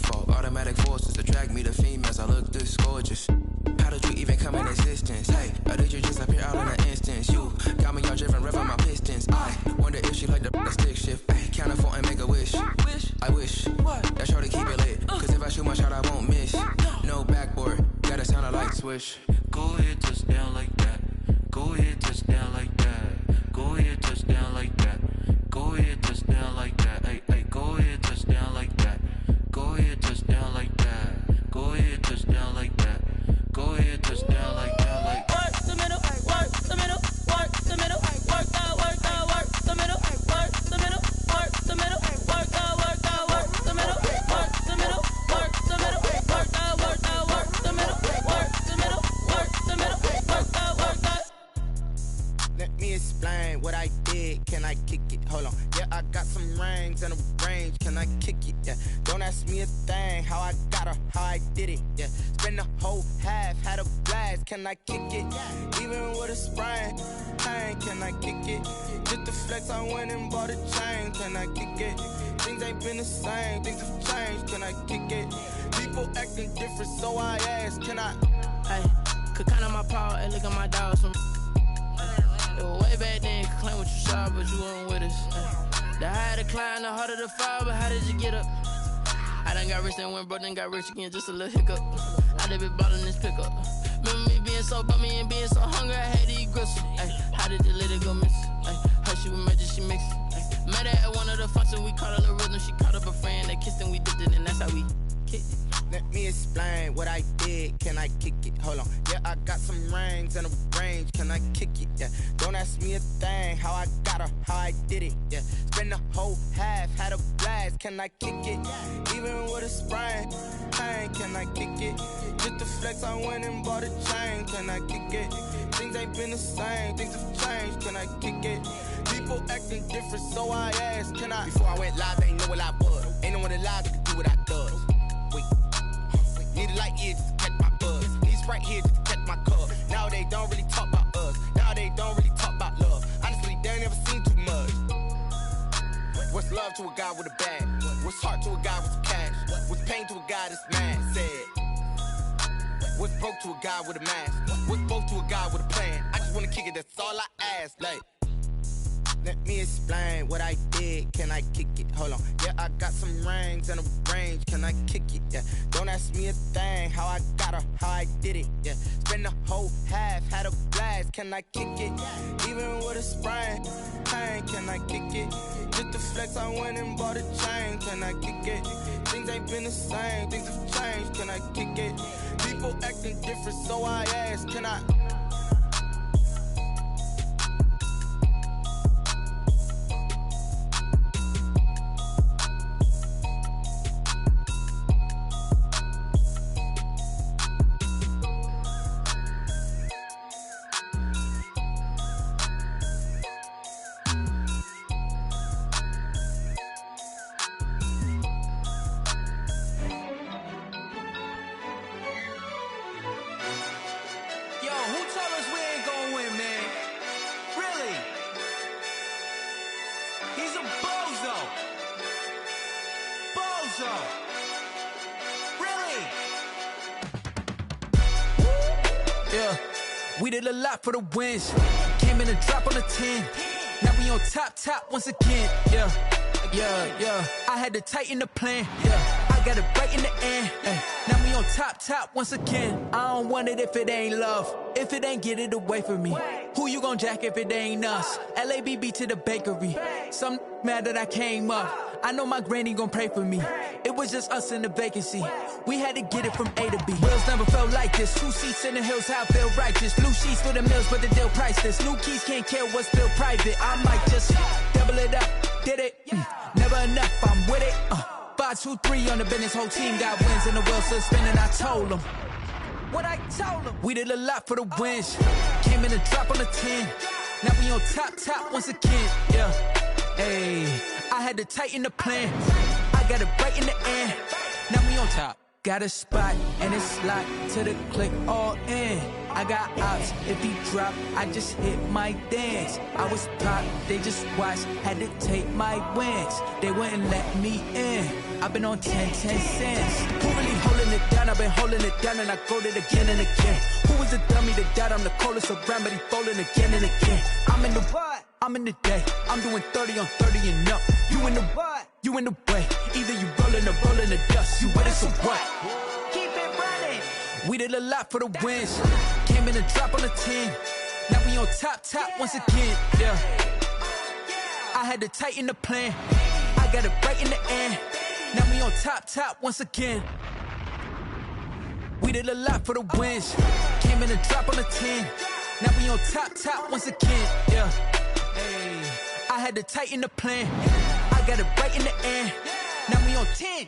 default. Automatic forces attract me to females. I look this gorgeous. How did you even come in existence? Hey, or did you just appear out in an instance? You got me all driven, revving my pistons. I wonder if she like the stick shift. Ay, count four and make a wish. I wish that shorty keep it lit. Cause if I shoot my shot, I won't miss. No backboard, gotta sound a light switch. Go ahead, touch down like that. Go ahead, touch down like that. Go ahead, touch down like that. Go ahead, touch down like that. Hey, hey, go ahead, touch down like that. Go ahead, touch down like that. Go ahead, touch down like that. Go ahead, touch down like that. Like work the middle, work the middle, work the middle, work the middle, work the middle, work the middle, work the middle, work the middle, work the middle, work the middle, work the middle, work the middle, work the middle, work the middle, work the. Let me explain what I did. Can I kick it? Hold on. Yeah, I got some rings and a range. Can I kick it? Yeah. Don't ask me a thing. How I got her, how I did it. Yeah. Spend the whole half, had a blast. Can I kick it? Even with a sprain, pain. Can I kick it? Just the flex, I went and bought a chain. Can I kick it? Things ain't been the same. Things have changed. Can I kick it? People acting different, so I ask. Can I? Hey, could count on my power and look at my dogs from. It was way back then, could claim what you saw, but you weren't with us. The higher the climb, the harder the fall, but how did you get up? I done got rich and went broke, then got rich again, just a little hiccup. I done been ballin' this pickup. Remember me being so bummy and being so hungry, I had to eat gristle. Ay, how did you let it go miss? Ay, her she was magic, she mixed. Ay, met her at one of the functions, we caught her the rhythm, she caught up a friend, they kissed and we dipped it, and that's how we kicked it. Let me explain what I did. Can I kick it? Hold on. Yeah, I got some rings and a range. Can I kick it? Yeah. Don't ask me a thing. How I got her, how I did it. Yeah. Spend the whole half, had a blast. Can I kick it? Even with a sprain, pain. Can I kick it? Just the flex, I went and bought a chain. Can I kick it? Things ain't been the same. Things have changed. Can I kick it? People acting different, so I asked. Can I? Before I went live, they ain't know what I was. Ain't no one alive that could do what I does. Wait. Need a light here just to catch my buzz. Need Sprite here just to catch my cup. Now they don't really talk about us. Now they don't really talk about love. Honestly, they ain't never seen too much. What's love to a guy with a bag? What's heart to a guy with some cash? What's pain to a guy that's mad? Said. What's broke to a guy with a mask? What's both to a guy with a plan? I just wanna kick it, that's all I ask. Like, let me explain what I did. Can I kick it? Hold on. Yeah, I got some rings and a range. Can I kick it? Yeah. Don't ask me a thing. How I got her, how I did it. Yeah. Spend the whole half, had a blast. Can I kick it? Even with a sprain, pain. Can I kick it? Just the flex, I went and bought a chain. Can I kick it? Things ain't been the same. Things have changed. Can I kick it? People acting different, so I ask. Can I? We did a lot for the wins. Came in and drop on the 10. Now we on top once again. Yeah. I had to tighten the plan. Yeah. I got it right in the end. Now we on top once again. I don't want it if it ain't love. If it ain't, get it away from me. Who you gon' jack if it ain't us? LABB to the bakery. Some mad that I came up. I know my granny gon' pray for me. It was just us in the vacancy. We had to get it from A to B. Wheels never felt like this. 2 seats in the hills, how I feel righteous. Blue sheets for the mills, but the deal priceless. New keys can't care what's still private. I might just double it up. Did it? Never enough, I'm with it. 5, 2, 3 on the business. Whole team got wins and the wheels still spinning. I told them what I told them. We did a lot for the wins. Came in and drop on the 10. Now we on top once again. Yeah. Hey, I had to tighten the plan. I got it right in the end. Now we on top. Got a spot and it's locked to the click all in. I got ops, if he drop, I just hit my dance. I was top, they just watched, had to take my wins. They wouldn't let me in. I've been on 10 cents. Who really holding it down? I've been holding it down and I go it again and again. Who was the dummy that died? I'm the coldest around, but he falling again and again. I'm in the what? I'm in the day. I'm doing 30 on 30 and up. You in the what? You in the way. Either you rolling or rolling the dust. You with us or what? Keep it running. We did a lot for the wins. Came in a drop on the 10. Now we on top once again. Yeah. I had to tighten the plan. I got it right in the end. Now we on top once again. We did a lot for the wins. Came in a drop on the 10. Now we on top once again. Yeah. Hey. I had to tighten the plan. I got it right in the end. Now we on 10.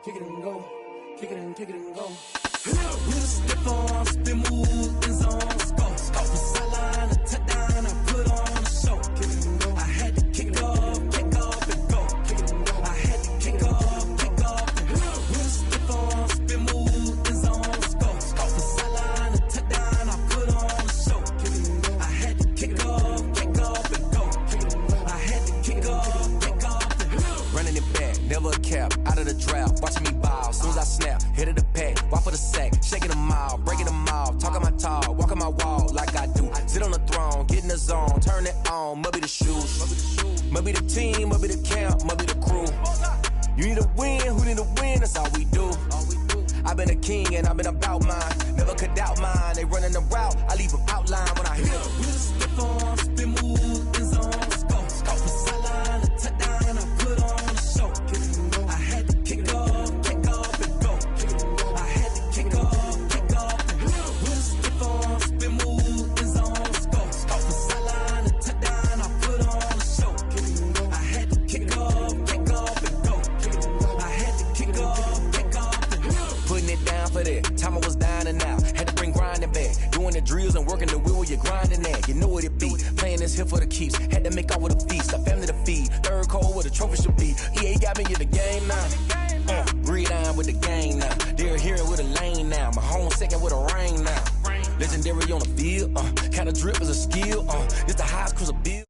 Kick it and go, kick it and go. With a stiff arm, spin move, in zone, score. Off the sideline, a touchdown, I put on a show. Kick it and go. I had to kick off and go. Kick it and go. I had to kick off and go. With a stiff arm, spin move, in zone, score. Off the sideline, a touchdown, I put on a show. Kick it and go. I had to kick off and go. Kick it and go. I had to kick off and go. Running it back, never a cap, out of the drought, watching me ball. Soon as I snap, hit of the pack, walk for the sack, shaking them out, breaking them off, talking my talk, walking my wall like I do. Sit on the throne, get in the zone, turn it on, must be the shoes, must be the team, must be the camp, must be the crew. You need a win, who need a win, that's all we do. I've been a king and I've been about mine, never could doubt mine. They running the route, I leave them outline when I hit them. With a stiff arm, spin move, in zone, score. Off the sideline, a touchdown, I put on a show. I had to kick off and go. I had to kick off and go. With a stiff arm, spin move, in zone, score. Off the sideline, a touchdown, I put on a show. I had to kick off and go. I had to kick off and go. Putting it down for that, time I was down and out, had to bring grinding back, doing the drills and working the wheel where you're grinding at, you know what it be, playing this here for the keeps, had to make off with a feast, a family to feed, third cold where the trophy should be, EA got me in the game now, breathe on with the game now, they're here with a lane now, my home second with a rain now, legendary on the field, kinda drip is a skill, it's the highest cruise a bill.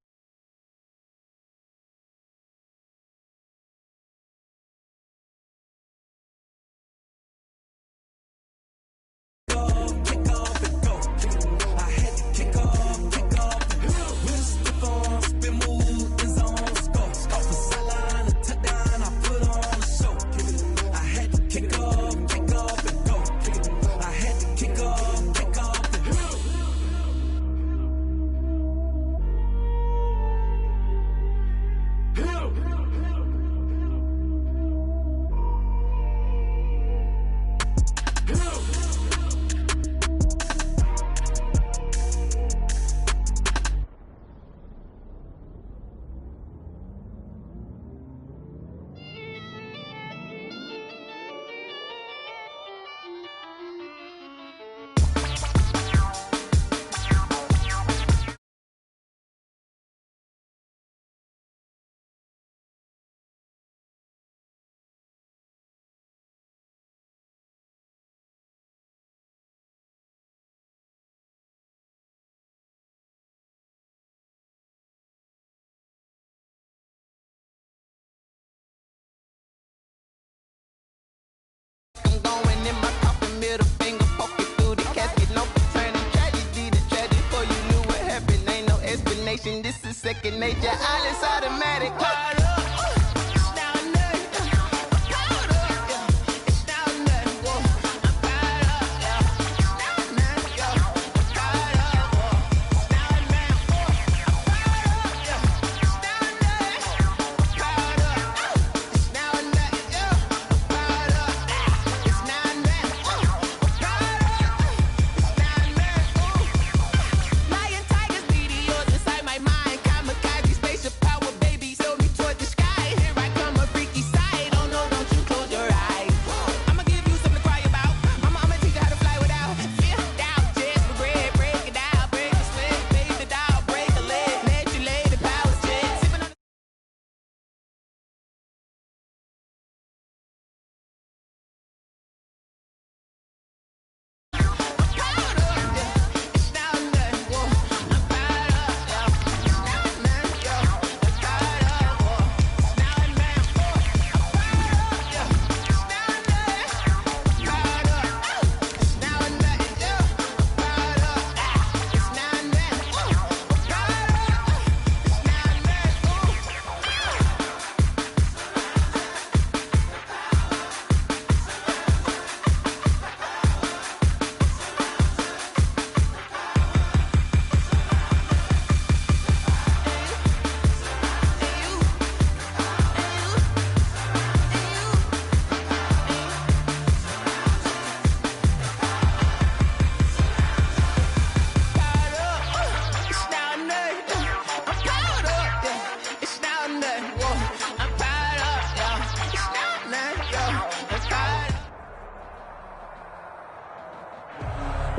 Going in my coffin, middle finger poking through the casket. No turning tragedy to tragedy. Before you knew what happened, ain't no explanation. This is second nature. All is automatic.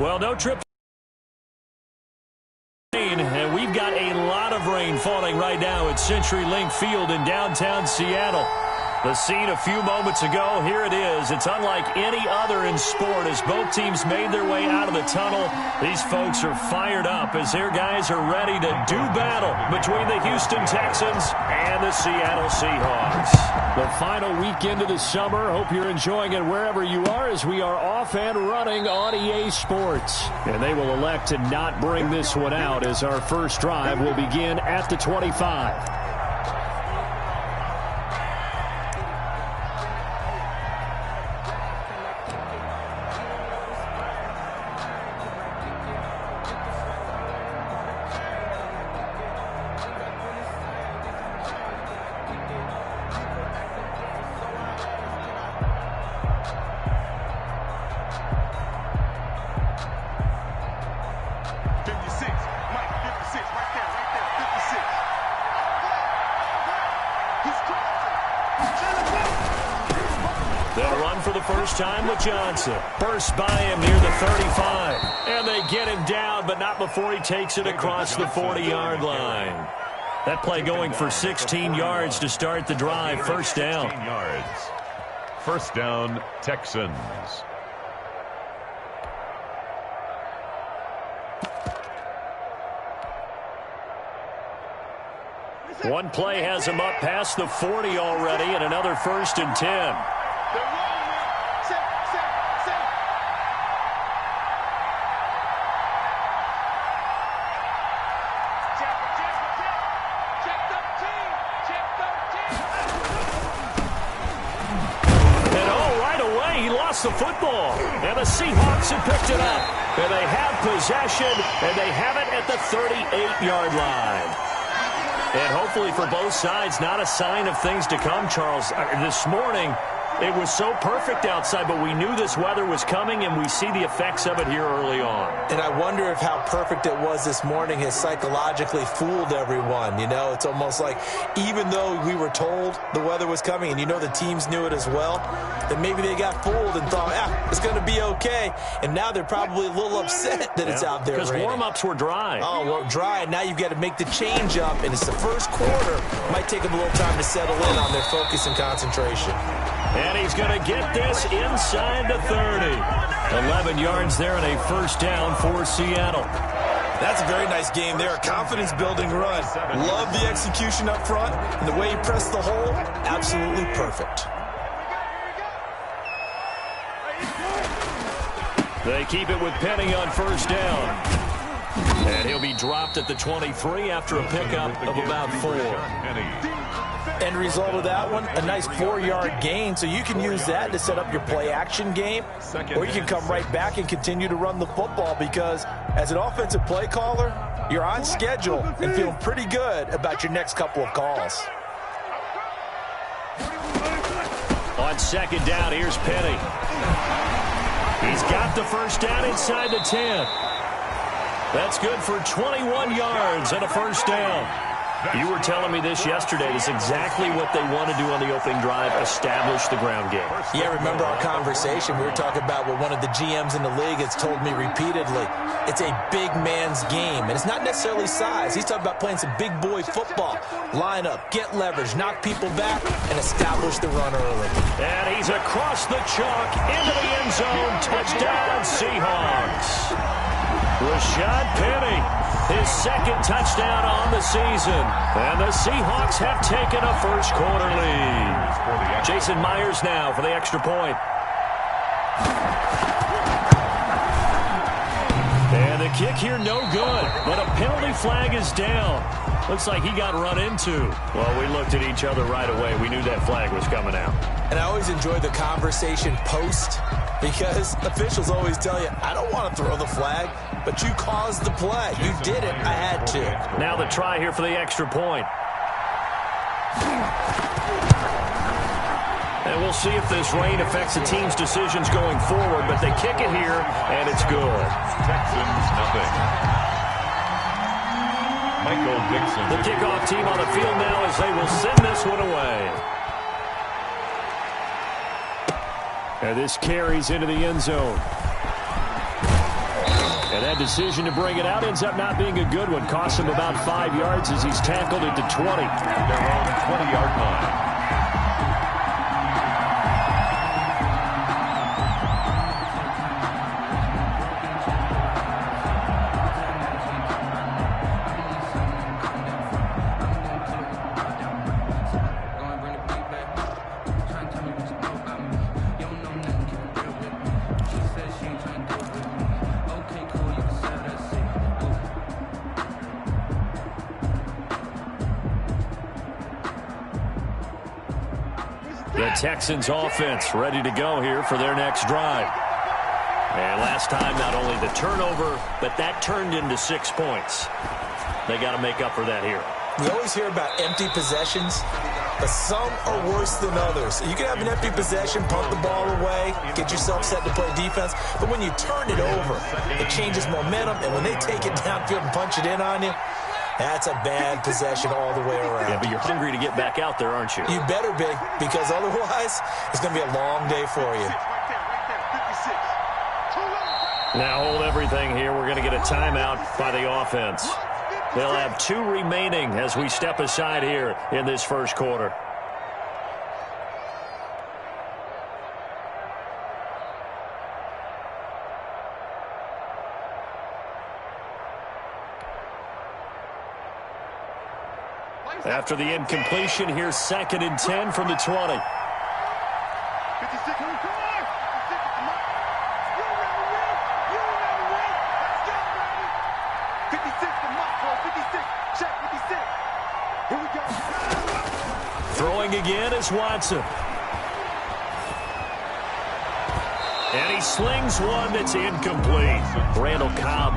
Well, no trip. And we've got a lot of rain falling right now at CenturyLink Field in downtown Seattle. The scene a few moments ago, here it is. It's unlike any other in sport as both teams made their way out of the tunnel. These folks are fired up as their guys are ready to do battle between the Houston Texans and the Seattle Seahawks. The final weekend of the summer. Hope you're enjoying it wherever you are as we are off and running on EA Sports. And they will elect to not bring this one out as our first drive will begin at the 25. Time with Johnson. Burst by him near the 35. And they get him down, but not before he takes it across the 40-yard line. That play going for 16 yards to start the drive. First down. First down, Texans. One play has him up past the 40 already, and another 1st and 10. The football, and the Seahawks have picked it up, and they have possession, and they have it at the 38-yard line. And hopefully for both sides, not a sign of things to come, Charles. This morning, it was so perfect outside, but we knew this weather was coming, and we see the effects of it here early on. And I wonder if how perfect it was this morning has psychologically fooled everyone. You know, it's almost like even though we were told the weather was coming, and you know the teams knew it as well, that maybe they got fooled and thought, it's going to be okay. And now they're probably a little upset that it's out there raining. Because warm-ups were dry. Oh, well, dry. Now you've got to make the change up, and it's the first quarter. Might take them a little time to settle in on their focus and concentration. And he's going to get this inside the 30. 11 yards there and a first down for Seattle. That's a very nice game there. A confidence-building run. Love the execution up front. And the way he pressed the hole, absolutely perfect. They keep it with Penny on first down. And he'll be dropped at the 23 after a pickup of about 4. End result of that one, a nice 4-yard gain, so you can use that to set up your play-action game, or you can come right back and continue to run the football because as an offensive play caller, you're on schedule and feeling pretty good about your next couple of calls. On second down, here's Penny. He's got the first down inside the 10. That's good for 21 yards and a first down. You were telling me this yesterday. It's exactly what they want to do on the opening drive, establish the ground game. Yeah, remember our conversation. We were talking about what one of the GMs in the league has told me repeatedly. It's a big man's game, and it's not necessarily size. He's talking about playing some big boy football. Line up, get leverage, knock people back, and establish the run early. And he's across the chalk into the end zone. Touchdown, Seahawks. Rashad Penny, his second touchdown on the season. And the Seahawks have taken a first quarter lead. Jason Myers now for the extra point. And the kick here no good, but a penalty flag is down. Looks like he got run into. Well, we looked at each other right away. We knew that flag was coming out. And I always enjoy the conversation post because officials always tell you, I don't want to throw the flag, but you caused the play. You did it. I had to. Now the try here for the extra point. And we'll see if this rain affects the team's decisions going forward, but they kick it here, and it's good. Texans, nothing. Michael Dixon. The kickoff team on the field now as they will send this one away. And this carries into the end zone. And that decision to bring it out ends up not being a good one. Costs him about 5 yards as he's tackled at the 20. Their own 20-yard line. The Texans offense ready to go here for their next drive. And last time, not only the turnover, but that turned into 6 points. They got to make up for that here. We always hear about empty possessions, but some are worse than others. You can have an empty possession, punt the ball away, get yourself set to play defense, but when you turn it over, it changes momentum, and when they take it downfield and punch it in on you, that's a bad possession all the way around. Yeah, but you're hungry to get back out there, aren't you? You better be, because otherwise it's going to be a long day for you. Now hold everything here. We're going to get a timeout by the offense. They'll have 2 remaining as we step aside here in this first quarter. After the incompletion, here's 2nd and 10 from the 20. Throwing again is Watson. And he slings one that's incomplete. Randall Cobb.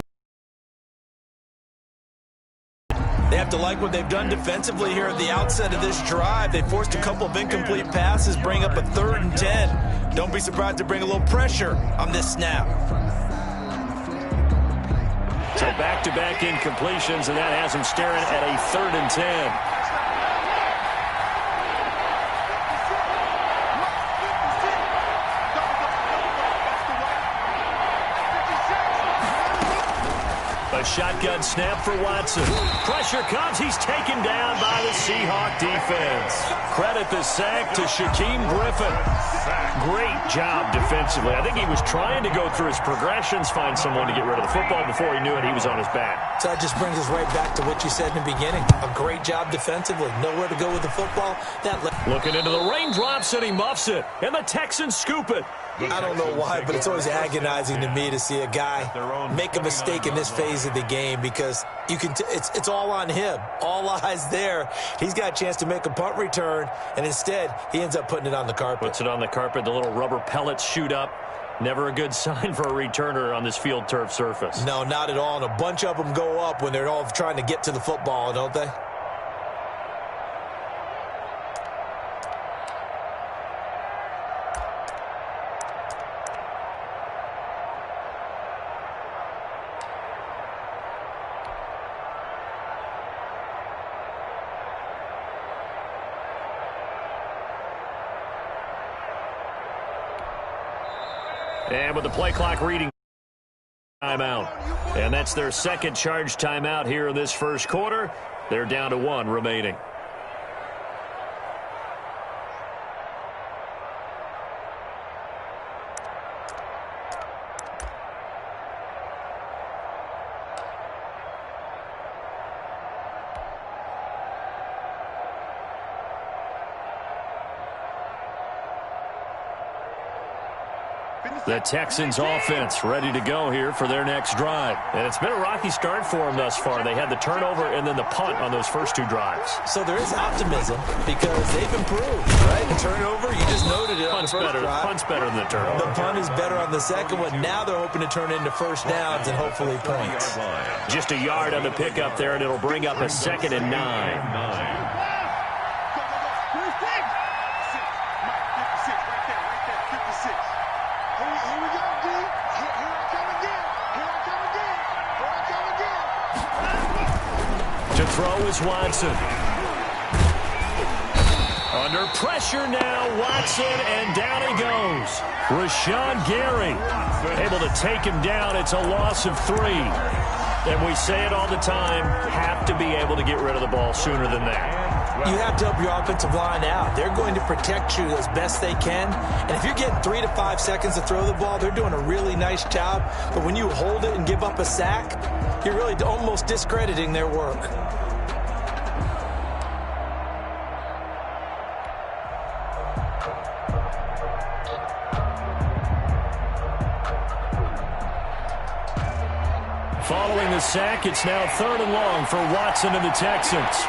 They have to like what they've done defensively here at the outset of this drive. They forced a couple of incomplete passes, bring up a 3rd and 10. Don't be surprised to bring a little pressure on this snap. So back-to-back incompletions, and that has him staring at a 3rd and 10. Shotgun snap for Watson. Pressure comes. He's taken down by the Seahawk defense. Credit the sack to Shaquem Griffin. Great job defensively. I think he was trying to go through his progressions, find someone to get rid of the football. Before he knew it, he was on his back. So that just brings us right back to what you said in the beginning. A great job defensively. Nowhere to go with the football. Looking into the raindrops, and he muffs it. And the Texans scoop it. I don't know why, but it's always agonizing to me to see a guy make a mistake in this phase of the game, because you can it's all on him. All eyes there. He's got a chance to make a punt return, and instead he ends up putting it on the carpet. Puts it on the carpet. The little rubber pellets shoot up. Never a good sign for a returner on this field turf surface. No, not at all. And a bunch of them go up when they're all trying to get to the football, don't they? And with the play clock reading, timeout. And that's their 2nd charge timeout here in this first quarter. They're down to 1 remaining. The Texans offense ready to go here for their next drive. And it's been a rocky start for them thus far. They had the turnover and then the punt on those first 2 drives. So there is optimism because they've improved, right? The turnover, you just noted it on the first drive. Punt's better than the turnover. The punt is better on the second one. Now they're hoping to turn into first downs and hopefully points. Just a yard on the pickup there, and it'll bring up a 2nd and 9. To throw is Watson. Under pressure now, Watson, and down he goes. Rashawn Gary able to take him down. It's a loss of 3. And we say it all the time, have to be able to get rid of the ball sooner than that. You have to help your offensive line out. They're going to protect you as best they can. And if you're getting 3 to 5 seconds to throw the ball, they're doing a really nice job. But when you hold it and give up a sack, you're really almost discrediting their work. Following the sack, it's now 3rd and long for Watson and the Texans.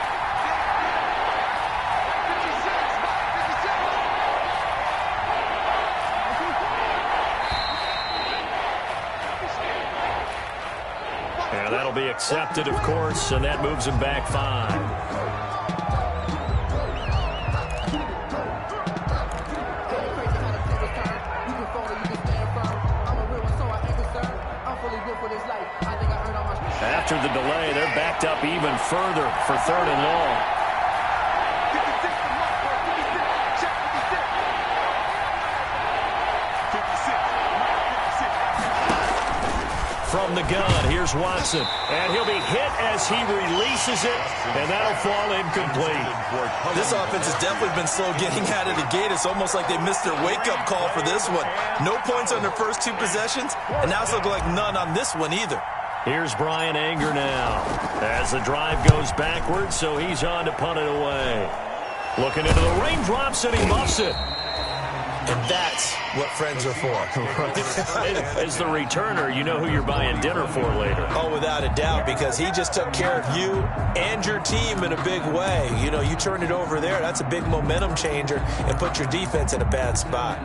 And that'll be accepted, of course, and that moves him back 5. After the delay, they're backed up even further for 3rd and long. From the gun, here's Watson. And he'll be hit as he releases it, and that'll fall incomplete. This offense has definitely been slow getting out of the gate. It's almost like they missed their wake-up call for this one. No points on their first 2 possessions, and now it's looking like none on this one either. Here's Brian Anger now as the drive goes backwards, so he's on to punt it away. Looking into the raindrops, and he muffs it. And that's what friends are for. As the returner, you know who you're buying dinner for later. Oh, without a doubt, because he just took care of you and your team in a big way. You know, you turn it over there, that's a big momentum changer and put your defense in a bad spot.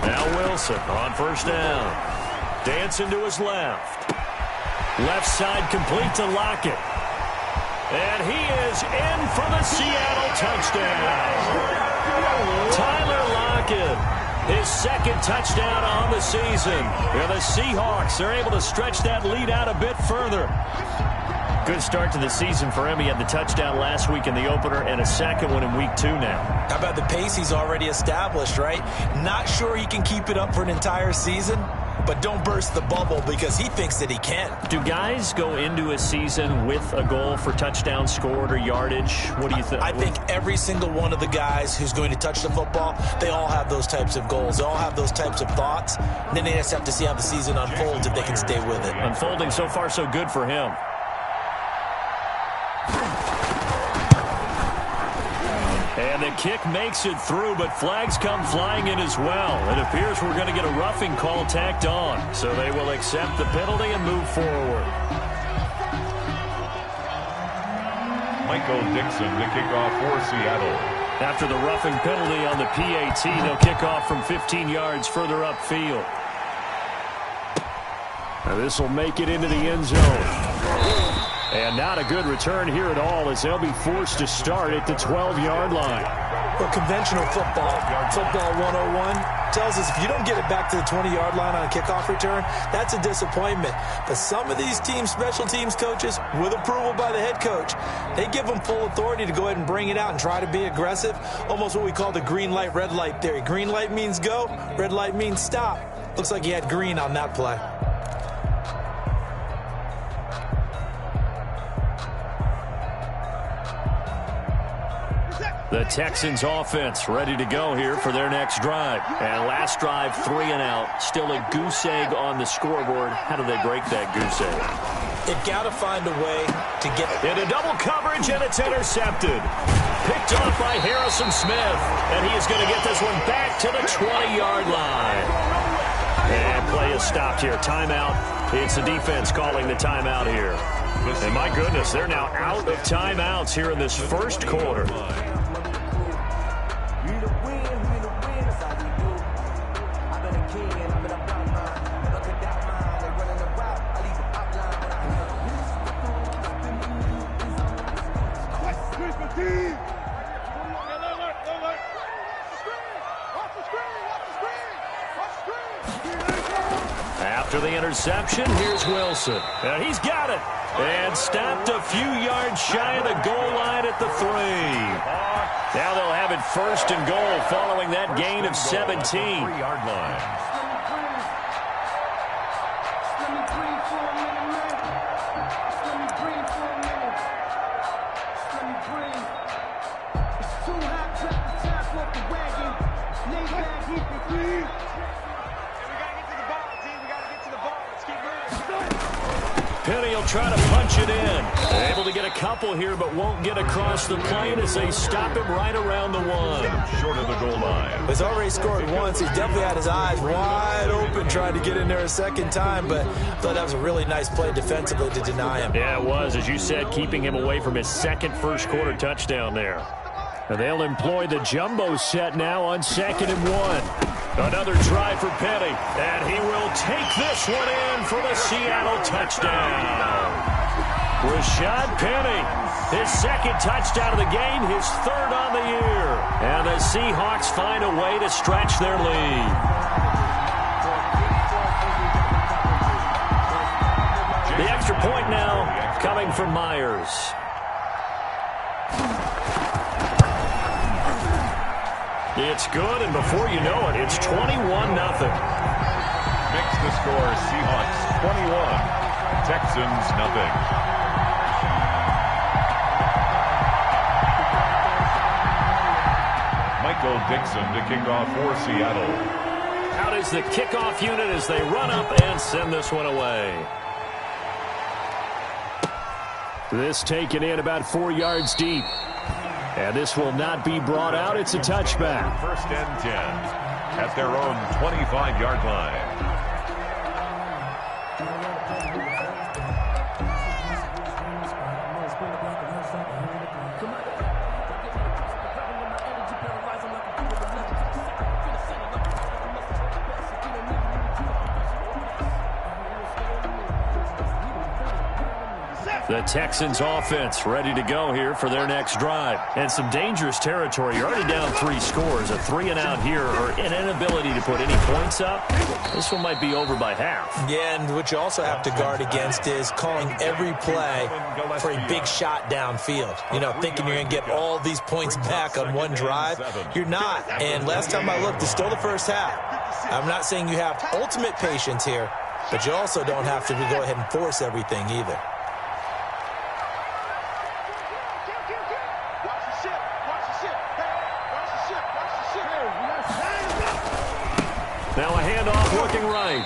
Now Wilson on 1st down. Dancing to his left. Left side complete to Lockett. And he is in for the Seattle touchdown. Tyler Lockett, his 2nd touchdown on the season. And the Seahawks are able to stretch that lead out a bit further. Good start to the season for him. He had the touchdown last week in the opener and a 2nd one in week 2 now. How about the pace he's already established, right? Not sure he can keep it up for an entire season, but don't burst the bubble because he thinks that he can. Do guys go into a season with a goal for touchdowns scored or yardage? What do you think? I think every single one of the guys who's going to touch the football, they all have those types of goals. They all have those types of thoughts. And then they just have to see how the season unfolds if they can stay with it. Unfolding so far so good for him. And the kick makes it through, but flags come flying in as well. It appears we're going to get a roughing call tacked on. So they will accept the penalty and move forward. Michael Dixon, the kickoff for Seattle. After the roughing penalty on the PAT, they'll kick off from 15 yards further upfield. Now this will make it into the end zone. And not a good return here at all as they'll be forced to start at the 12-yard line. Well, conventional football 101, tells us if you don't get it back to the 20-yard line on a kickoff return, that's a disappointment. But some of these teams, special teams coaches, with approval by the head coach, they give them full authority to go ahead and bring it out and try to be aggressive. Almost what we call the green light, red light theory. Green light means go, red light means stop. Looks like he had green on that play. The Texans offense ready to go here for their next drive. And last drive, 3 and out. Still a goose egg on the scoreboard. How do they break that goose egg? They've got to find a way to get into double coverage, and it's intercepted. Picked off by Harrison Smith. And he is going to get this one back to the 20-yard line. And play is stopped here. Timeout. It's the defense calling the timeout here. And my goodness, they're now out of timeouts here in this first quarter. After the interception, here's Wilson. And he's got it. And stopped a few yards shy of the goal line at the 3. Now they'll have it first and goal following that gain of 17. 3-yard line. Penny will try to punch it in. Able to get a couple here, but won't get across the plane as they stop him right around the 1. Short of the goal line. He's already scored once. He's definitely had his eyes wide open trying to get in there a second time, but I thought that was a really nice play defensively to deny him. Yeah, it was, as you said, keeping him away from his second first-quarter touchdown there. And they'll employ the jumbo set now on 2nd and 1. Another try for Penny, and he will take this one in for the Seattle touchdown. Rashad Penny, his second touchdown of the game, his 3rd on the year. And the Seahawks find a way to stretch their lead. The extra point now coming from Myers. It's good, and before you know it, it's 21-0. Makes the score Seahawks 21, Texans 0. Michael Dixon to kick off for Seattle. Out is the kickoff unit as they run up and send this one away. This taken in about 4 yards deep. And this will not be brought out. It's a touchback. 1st and 10 at their own 25-yard line. The Texans offense ready to go here for their next drive. And some dangerous territory. You're already down 3 scores. A 3-and-out here or an inability to put any points up. This one might be over by half. Yeah, and what you also have to guard against is calling every play for a big shot downfield. You know, thinking you're going to get all these points back on one drive. You're not. And last time I looked, it's still the first half. I'm not saying you have ultimate patience here, but you also don't have to go ahead and force everything either. Now a handoff working right.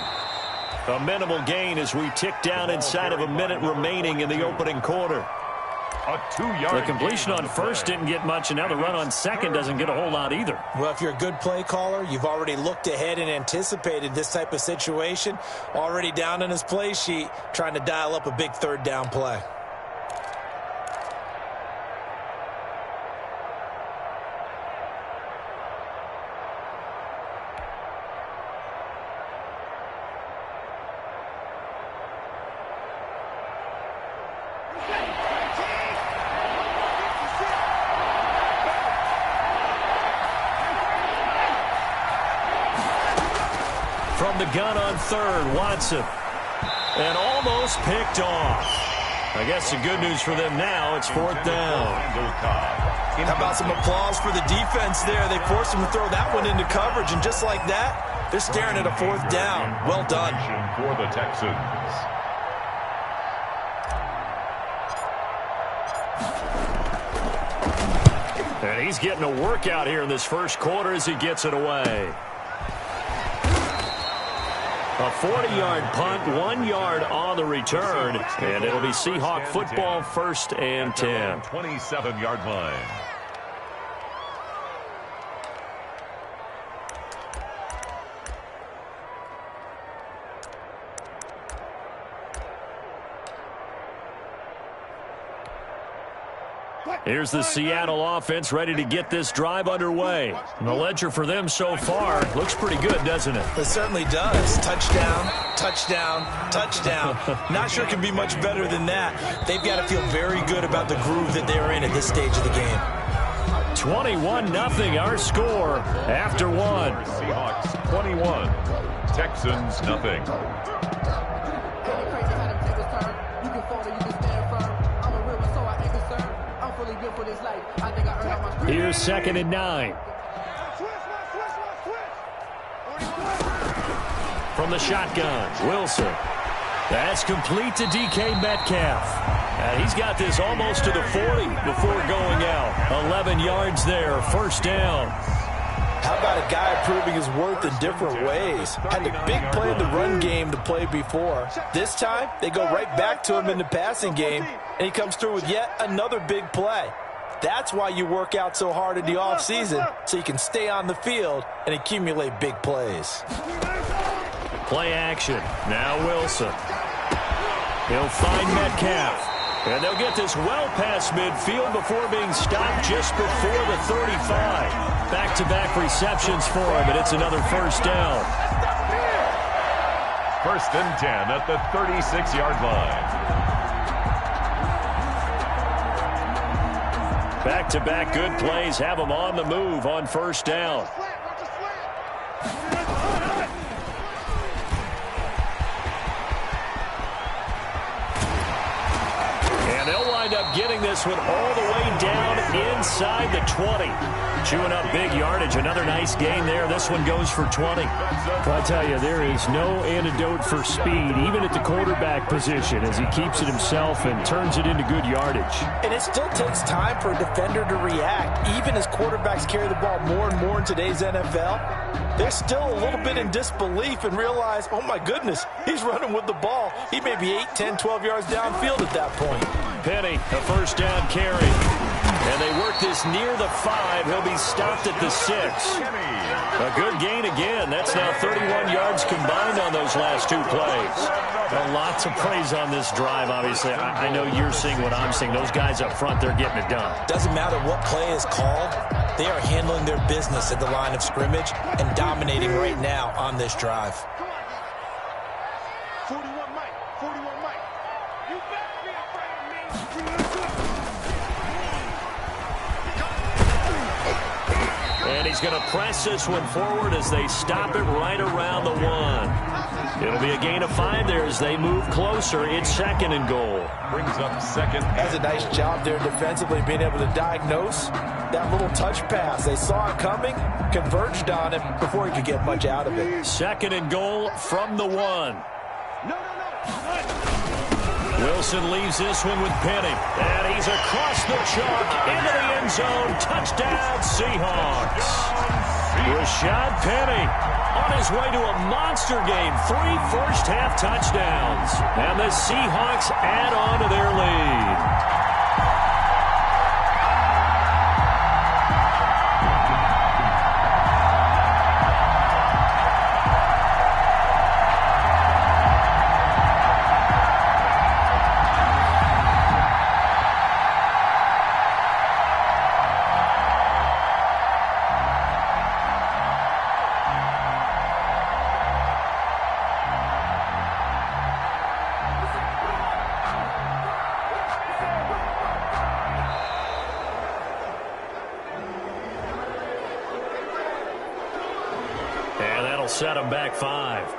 A minimal gain as we tick down inside of a minute remaining in the opening quarter. A 2-yard The completion on first didn't get much, and now the run on second doesn't get a whole lot either. Well, if you're a good play caller, you've already looked ahead and anticipated this type of situation. Already down in his play sheet, trying to dial up a big 3rd down play. From the gun on 3rd, Watson. And almost picked off. I guess the good news for them now, it's 4th down. How about some applause for the defense there? They forced him to throw that one into coverage, and just like that, they're staring at a 4th down. Well done. For the Texans. And he's getting a workout here in this first quarter as he gets it away. A 40-yard punt, 1 yard on the return, and it'll be Seahawk football 1st and 10. 27-yard line. Here's the Seattle offense ready to get this drive underway. And the ledger for them so far looks pretty good, doesn't it? It certainly does. Touchdown, touchdown, touchdown. Not sure it can be much better than that. They've got to feel very good about the groove that they're in at this stage of the game. 21-0 our score after 1. Seahawks 21, Texans 0. Here's 2nd and 9. From the shotgun, Wilson. That's complete to DK Metcalf. And he's got this almost to the 40 before going out. 11 yards there, first down. How about a guy proving his worth in different ways? Had the big play in the run game to play before. This time, they go right back to him in the passing game, and he comes through with yet another big play. That's why you work out so hard in the offseason, so you can stay on the field and accumulate big plays. Play action. Now Wilson. He'll find Metcalf. And they'll get this well past midfield before being stopped just before the 35. Back-to-back receptions for him, and it's another first down. 1st and 10 at the 36-yard line. Back-to-back good plays have them on the move on first down. And they'll wind up getting this one all the way down inside the 20. Chewing up big yardage. Another nice gain there. This one goes for 20. I tell you, there is no antidote for speed, even at the quarterback position, as he keeps it himself and turns it into good yardage. And it still takes time for a defender to react. Even as quarterbacks carry the ball more and more in today's NFL, they're still a little bit in disbelief and realize, oh my goodness, he's running with the ball. He may be 8, 10, 12 yards downfield at that point. Penny, a first down carry. And they work this near the 5. He'll be stopped at the 6. A good gain again. That's now 31 yards combined on those last 2 plays. Well, lots of praise on this drive, obviously. I know you're seeing what I'm seeing. Those guys up front, they're getting it done. Doesn't matter what play is called. They are handling their business at the line of scrimmage and dominating right now on this drive. 41 Mike. 41 Mike. You better be afraid of me. And he's going to press this one forward as they stop it right around the 1. It'll be a gain of 5 there as they move closer. It's 2nd and goal. Brings up 2nd. That's a nice job there defensively, being able to diagnose that little touch pass. They saw it coming, converged on him before he could get much out of it. 2nd and goal from the 1. Wilson leaves this one with Penny. And he's across the chalk into the end zone. Touchdown, Seahawks. Rashad Penny on his way to a monster game. 3 first-half touchdowns. And the Seahawks add on to their lead. Set him back 5.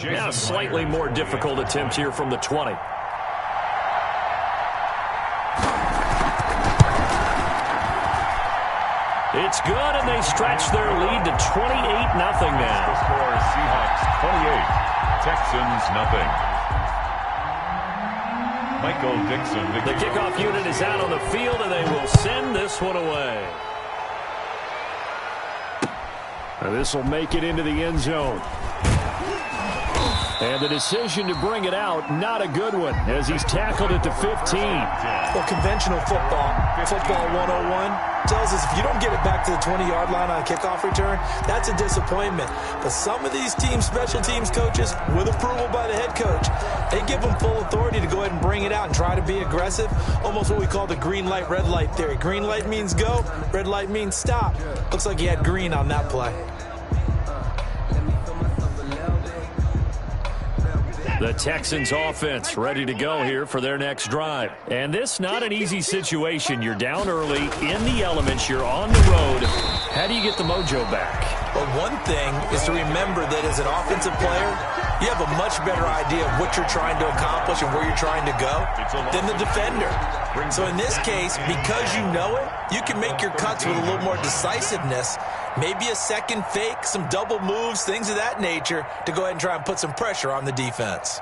Yeah, a slightly more difficult attempt here from the 20. It's good, and they stretch their lead to 28-0 now. The score, Seahawks 28, Texans nothing. Michael Dixon. The kickoff unit is out on the field, and they will send this one away. This will make it into the end zone. And the decision to bring it out, not a good one, as he's tackled at the 15. Well, conventional football 101, tells us if you don't get it back to the 20-yard line on a kickoff return, that's a disappointment. But some of these teams, special teams coaches, with approval by the head coach, they give them full authority to go ahead and bring it out and try to be aggressive, almost what we call the green light, red light theory. Green light means go, red light means stop. Looks like he had green on that play. The Texans offense ready to go here for their next drive. And this not an easy situation. You're down early, in the elements, you're on the road. How do you get the mojo back? Well, one thing is to remember that as an offensive player, you have a much better idea of what you're trying to accomplish and where you're trying to go than the defender. So in this case, because you know it, you can make your cuts with a little more decisiveness. Maybe a second fake, some double moves, things of that nature to go ahead and try and put some pressure on the defense.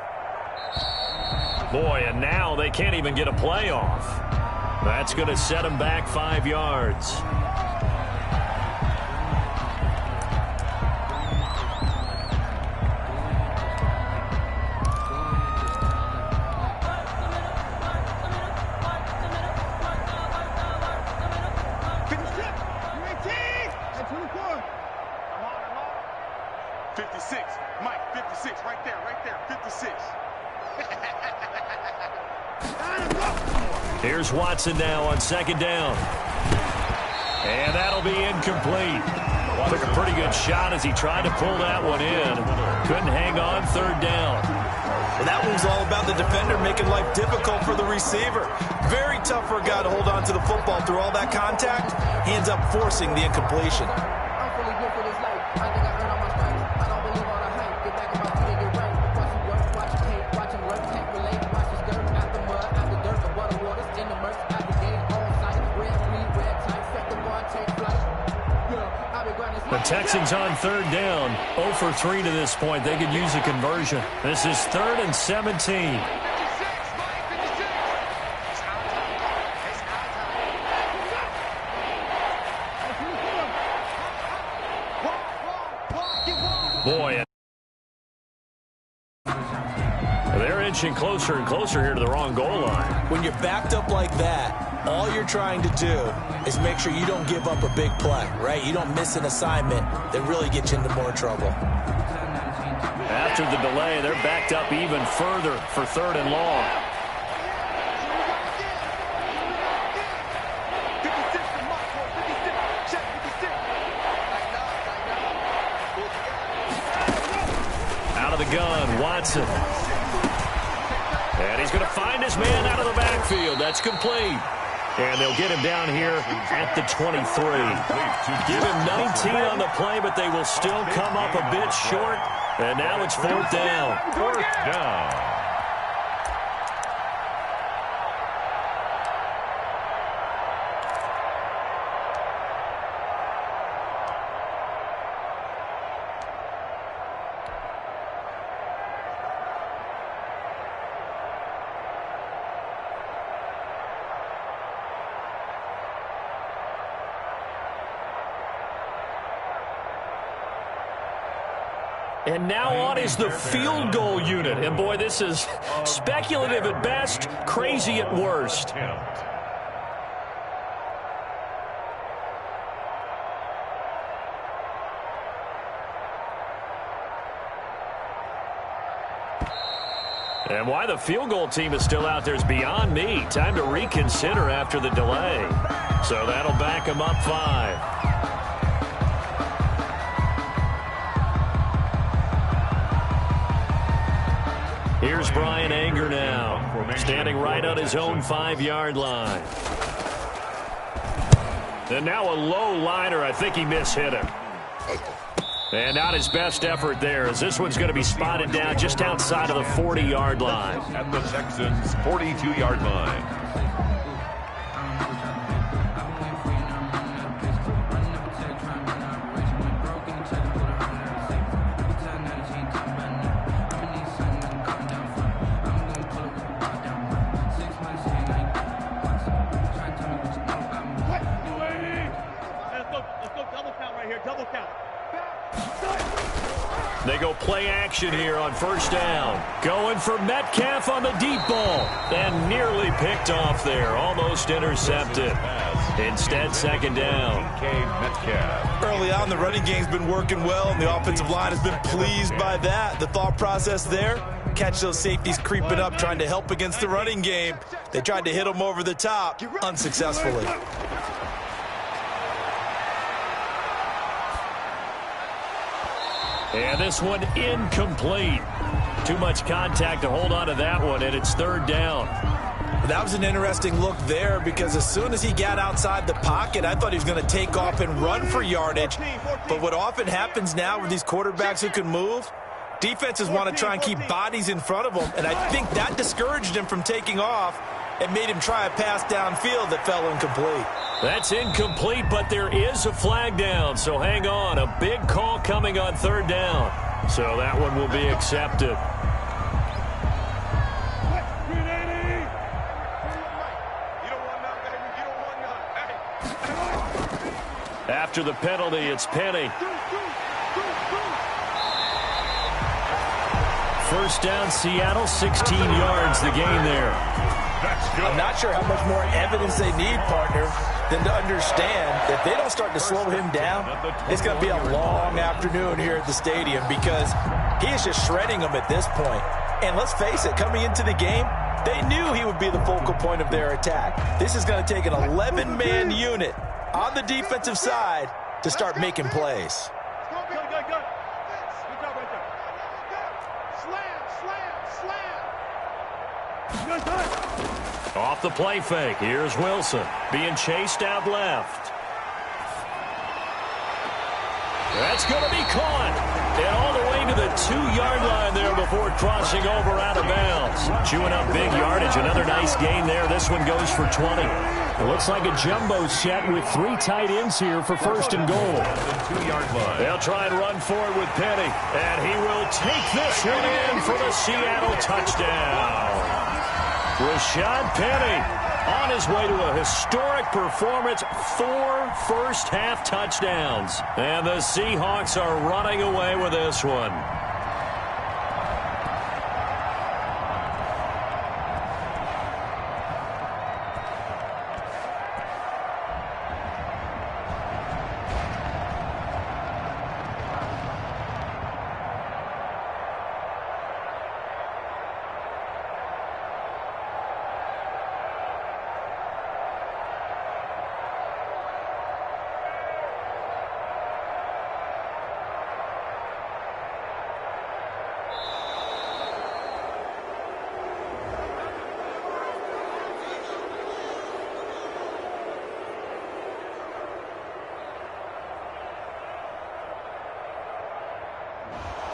Boy, and now they can't even get a play off. That's going to set them back 5 yards. Here's Watson now on second down. And that'll be incomplete. Took a pretty good shot as he tried to pull that one in. Couldn't hang on third down. Well, that one's all about the defender making life difficult for the receiver. Very tough for a guy to hold on to the football through all that contact. He ends up forcing the incompletion. The Texans on third down, 0 for 3 to this point. They could use a conversion. This is 3rd and 17. Boy, they're inching closer and closer here to the wrong goal line. When you're backed up like that, all you're trying to do is make sure you don't give up a big play, right? You don't miss an assignment that really gets you into more trouble. After the delay, they're backed up even further for 3rd and long. Out of the gun, Watson. And he's going to find his man out of the backfield. That's complete. And they'll get him down here at the 23. Give him 19 on the play, but they will still come up a bit short. And now it's 4th down. 4th down. And now on is the field goal unit. And boy, this is speculative at best, crazy at worst. And why the field goal team is still out there is beyond me. Time to reconsider after the delay. So that'll back them up 5. Here's Brian Anger now, standing right on his own 5-yard line. And now a low liner. I think he mishit him. And not his best effort there, as this one's going to be spotted down just outside of the 40-yard line. At the Texans' 42-yard line. Play action here on first down. Going for Metcalf on the deep ball. And nearly picked off there. Almost intercepted. Instead, second down. Early on, the running game's been working well, and the offensive line has been pleased by that. The thought process there, catch those safeties creeping up, trying to help against the running game. They tried to hit them over the top, unsuccessfully. And this one incomplete. Too much contact to hold on to that one, and it's third down. That was an interesting look there because as soon as he got outside the pocket, I thought he was going to take off and run for yardage. But what often happens now with these quarterbacks who can move, defenses want to try and keep bodies in front of them, and I think that discouraged him from taking off and made him try a pass downfield that fell incomplete. That's incomplete, but there is a flag down, so hang on. A big call coming on third down. So that one will be accepted. After the penalty, it's Penny. First down, Seattle, 16 yards, the gain there. I'm not sure how much more evidence they need, partner, than to understand that if they don't start to slow him down, it's going to be a long afternoon here at the stadium because he is just shredding them at this point. And let's face it, coming into the game, they knew he would be the focal point of their attack. This is going to take an 11-man unit on the defensive side to start making plays. Off the play fake. Here's Wilson being chased out left. That's going to be caught. And all the way to the 2-yard line there before crossing over out of bounds. Chewing up big yardage. Another nice gain there. This one goes for 20. It looks like a jumbo set with 3 tight ends here for first and goal. 2-yard line. They'll try and run forward with Penny. And he will take this one in for the Seattle touchdown. Rashad Penny on his way to a historic performance, 4 first-half touchdowns. And the Seahawks are running away with this one.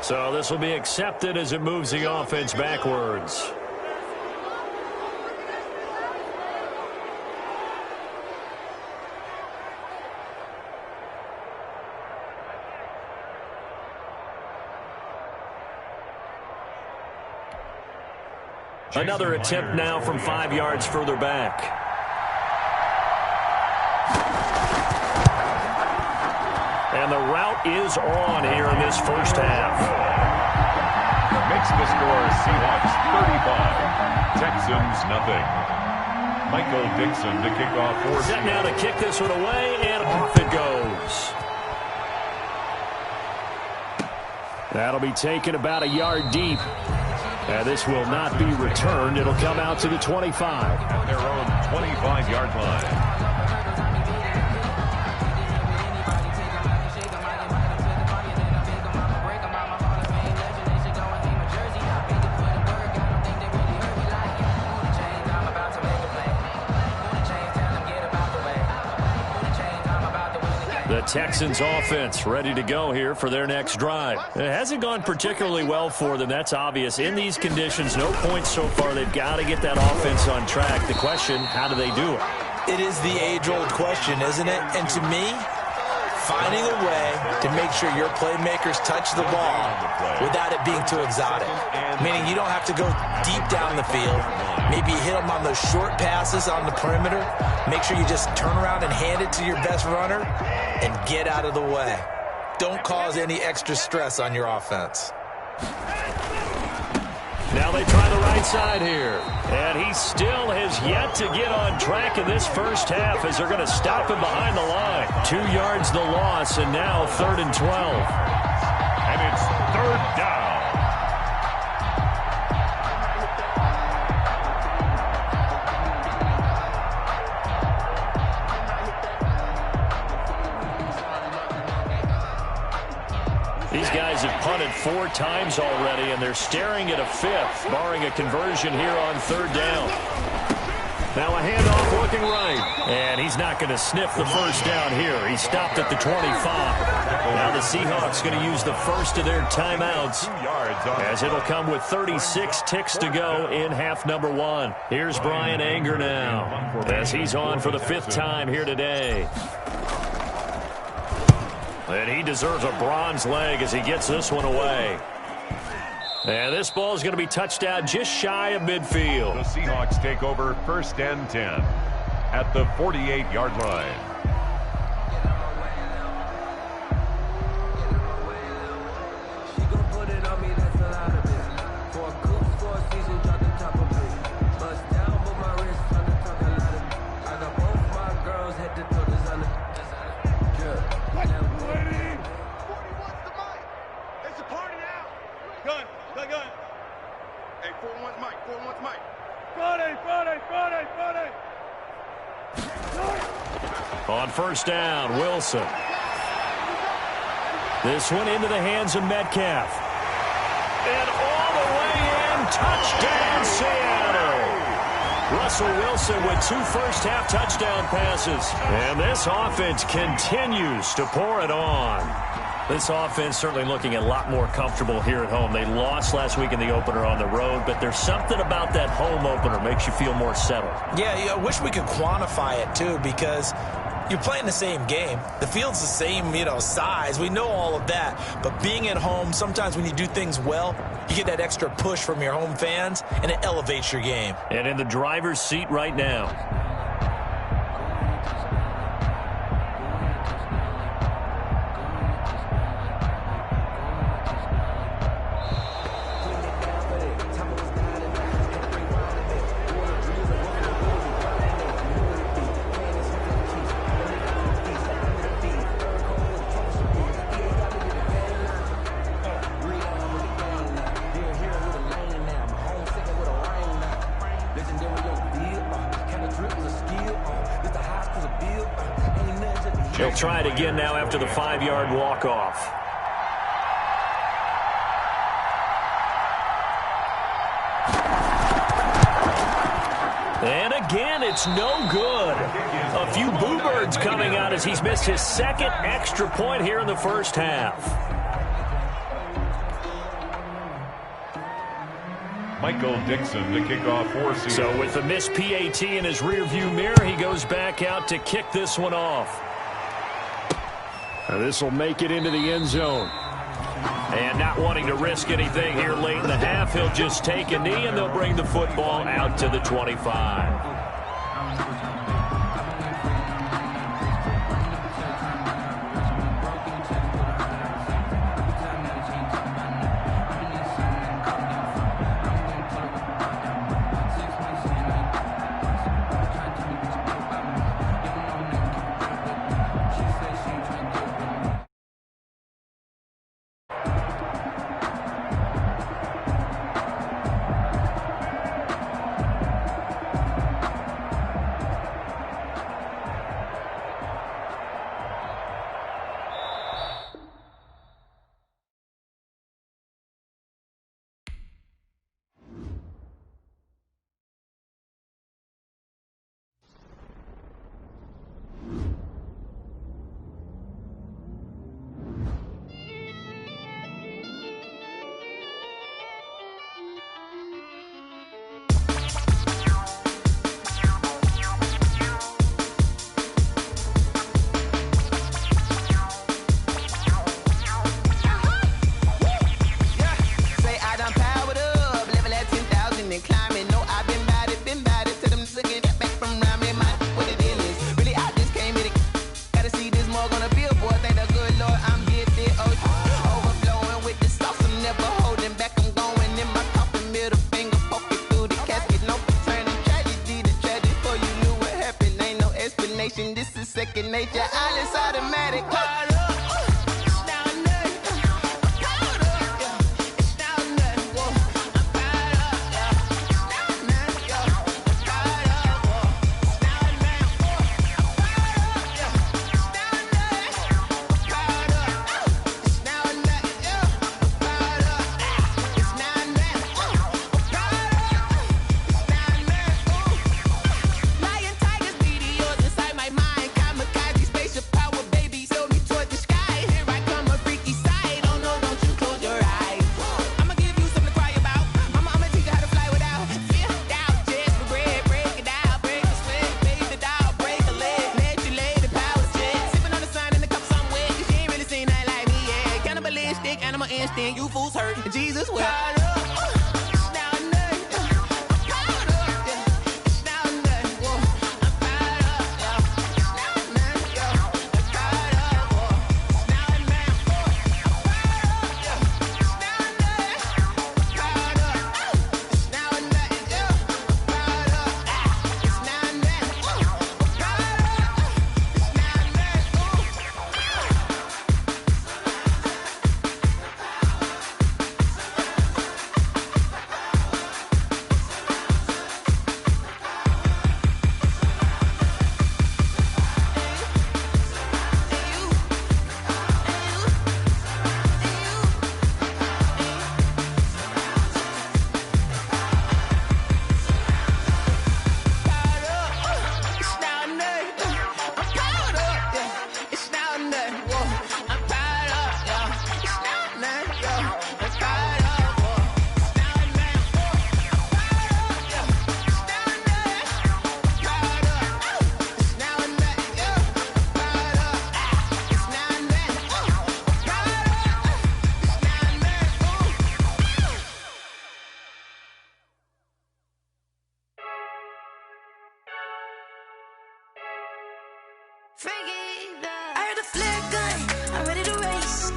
So this will be accepted as it moves the offense backwards. Another attempt now from 5 yards further back. And the route is on here in this first half. Makes the score Seahawks 35, Texans nothing. Michael Dixon to kick off for set now to kick this one away, and off it goes. That'll be taken about a yard deep. And this will not be returned. It'll come out to the 25. At their own 25-yard line. The Texans offense ready to go here for their next drive. It hasn't gone particularly well for them. That's obvious. In these conditions, no points so far. They've got to get that offense on track. The question, how do they do it? It is the age-old question, isn't it? And to me, finding a way to make sure your playmakers touch the ball without it being too exotic. Meaning you don't have to go deep down the field. Maybe you hit them on those short passes on the perimeter. Make sure you just turn around and hand it to your best runner and get out of the way. Don't cause any extra stress on your offense. Now they try the right side here. And he still has yet to get on track in this first half as they're going to stop him behind the line. 2 yards the loss, and now 3rd and 12. And it's 3rd down. These guys have punted 4 times already, and they're staring at a 5th, barring a conversion here on 3rd down. Now a handoff looking right. And he's not going to sniff the first down here. He stopped at the 25. Now the Seahawks going to use the first of their timeouts, as it'll come with 36 ticks to go in half number 1. Here's Brian Anger now, as he's on for the 5th time here today. And he deserves a bronze leg as he gets this one away. And this ball is going to be touched out just shy of midfield. The Seahawks take over 1st and 10 at the 48-yard line. On 1st down, Wilson. This one into the hands of Metcalf. And all the way in, touchdown Seattle. Russell Wilson with 2 first-half touchdown passes. And this offense continues to pour it on. This offense certainly looking a lot more comfortable here at home. They lost last week in the opener on the road, but there's something about that home opener makes you feel more settled. Yeah, I wish we could quantify it, too, because you're playing the same game. The field's the same, size. We know all of that. But being at home, sometimes when you do things well, you get that extra push from your home fans, and it elevates your game. And in the driver's seat right now. They'll try it again now after the 5-yard walk-off. And again, it's no good. A few boo birds coming out as he's missed his 2nd extra point here in the first half. Michael Dixon to kick off for Seattle. So with the missed PAT in his rearview mirror, he goes back out to kick this one off. This will make it into the end zone. And not wanting to risk anything here late in the half, he'll just take a knee and they'll bring the football out to the 25. second nature. All is automatic. You fools hurt. Jesus will. I heard the flare gun, I'm ready to race.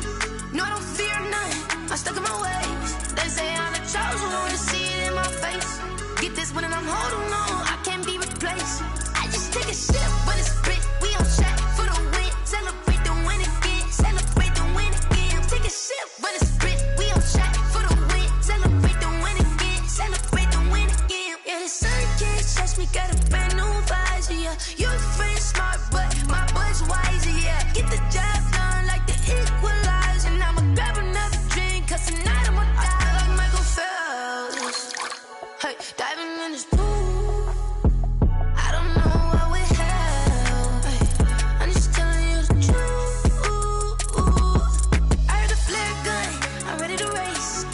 No, I don't fear none, I'm stuck in my ways. They say I'm the chosen one, to see it in my face. Get this one and I'm holding on, I can't be replaced. I just take a sip, but it's spit, we on track for the win. Celebrate the win again, celebrate the win again. Take a sip, but it's spit, we on track for the win. Celebrate the win again, celebrate the win again. Yeah, the sun can't touch me, got a brand new visor, yeah. Your friend smart, but my boy's wiser, yeah. Get the job done like the equalizer. And I'ma grab another drink, cause tonight I'ma die like Michael Phelps. Hey, diving in this pool, I don't know what would help. Hey, I'm just telling you the truth. I heard the flare gun, I'm ready to race.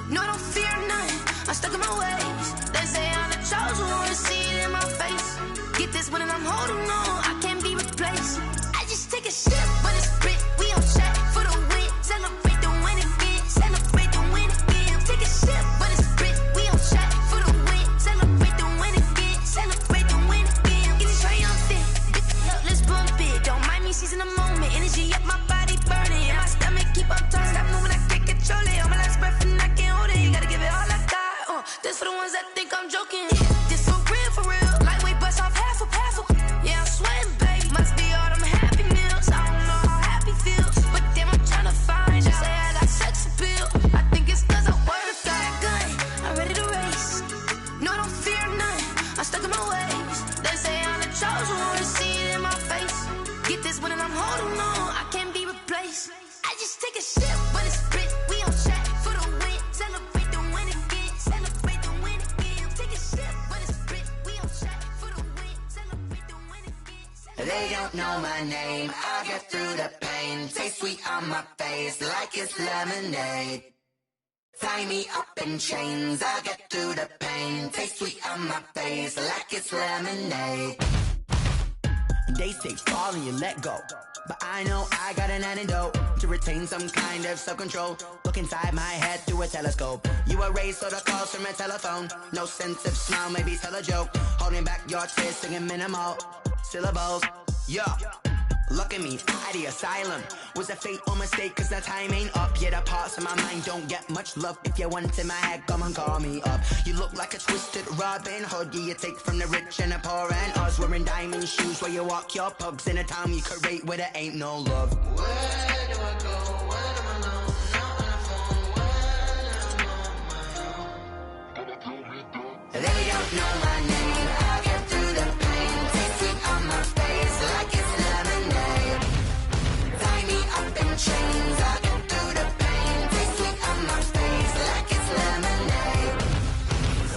No, I don't fear none, I'm stuck in my ways. They say I'm the chosen one, to see it in my face. Get this one and I'm holding on, I can't be replaced. I just take a sip, but it's spit, we on track for the win. Celebrate the win again, celebrate the win again. Take a sip, but it's spit, we on track for the win. Celebrate the win again, celebrate the win again. Get it triumphant, look, let's bump it. Don't mind me seizing the moment, energy up my body burning. And my stomach keep on turning, stop moving, I can't control it. On my last breath and I can't hold it, you gotta give it all I got. This for the ones that think I'm joking. This for real, lightweight bust off half a. Yeah, I'm sweating, babe, must be all them happy meals. I don't know how happy feels, but damn, I'm tryna find you. Say I got sex appeal, I think it's cause I work that gun, I'm ready to race. No, I don't fear none, I'm stuck in my ways. They say I'm the chosen one, to see it in my face. Get this one and I'm holding on, I can't be replaced. I just take a sip, but it's spit, we on track for the win. Celebrate the win again, celebrate the win again. Take a sip, but it's spit, we on track for the win. Celebrate the win again. They don't know my name, I'll get through the pain. Taste sweet on my face like it's lemonade. Tie me up in chains, I'll get through the pain. Taste sweet on my face like it's lemonade. They say fall and you let go, but I know I got an antidote to retain some kind of self-control. Look inside my head through a telescope. You erase all the calls from a telephone. No sense of smile, maybe tell a joke. Holding back your tears, singing minimal syllables. Yeah, Look at me, out the asylum. Was a fate or mistake, cause the time ain't up. Yet the parts of my mind don't get much love. If you want in my head, come and call me up. You look like a twisted Robin Hood. Yeah, you take from the rich and the poor and us. Wearing diamond shoes while you walk your pugs in a town you could rate where there ain't no love. Where do I go? When am I alone? Not on the phone. When I'm on my own. They don't know my name. I get through the pain. Taste sweet on my face like it's lemonade. Tie me up in chains. I get through the pain. Taste sweet on my face like it's lemonade.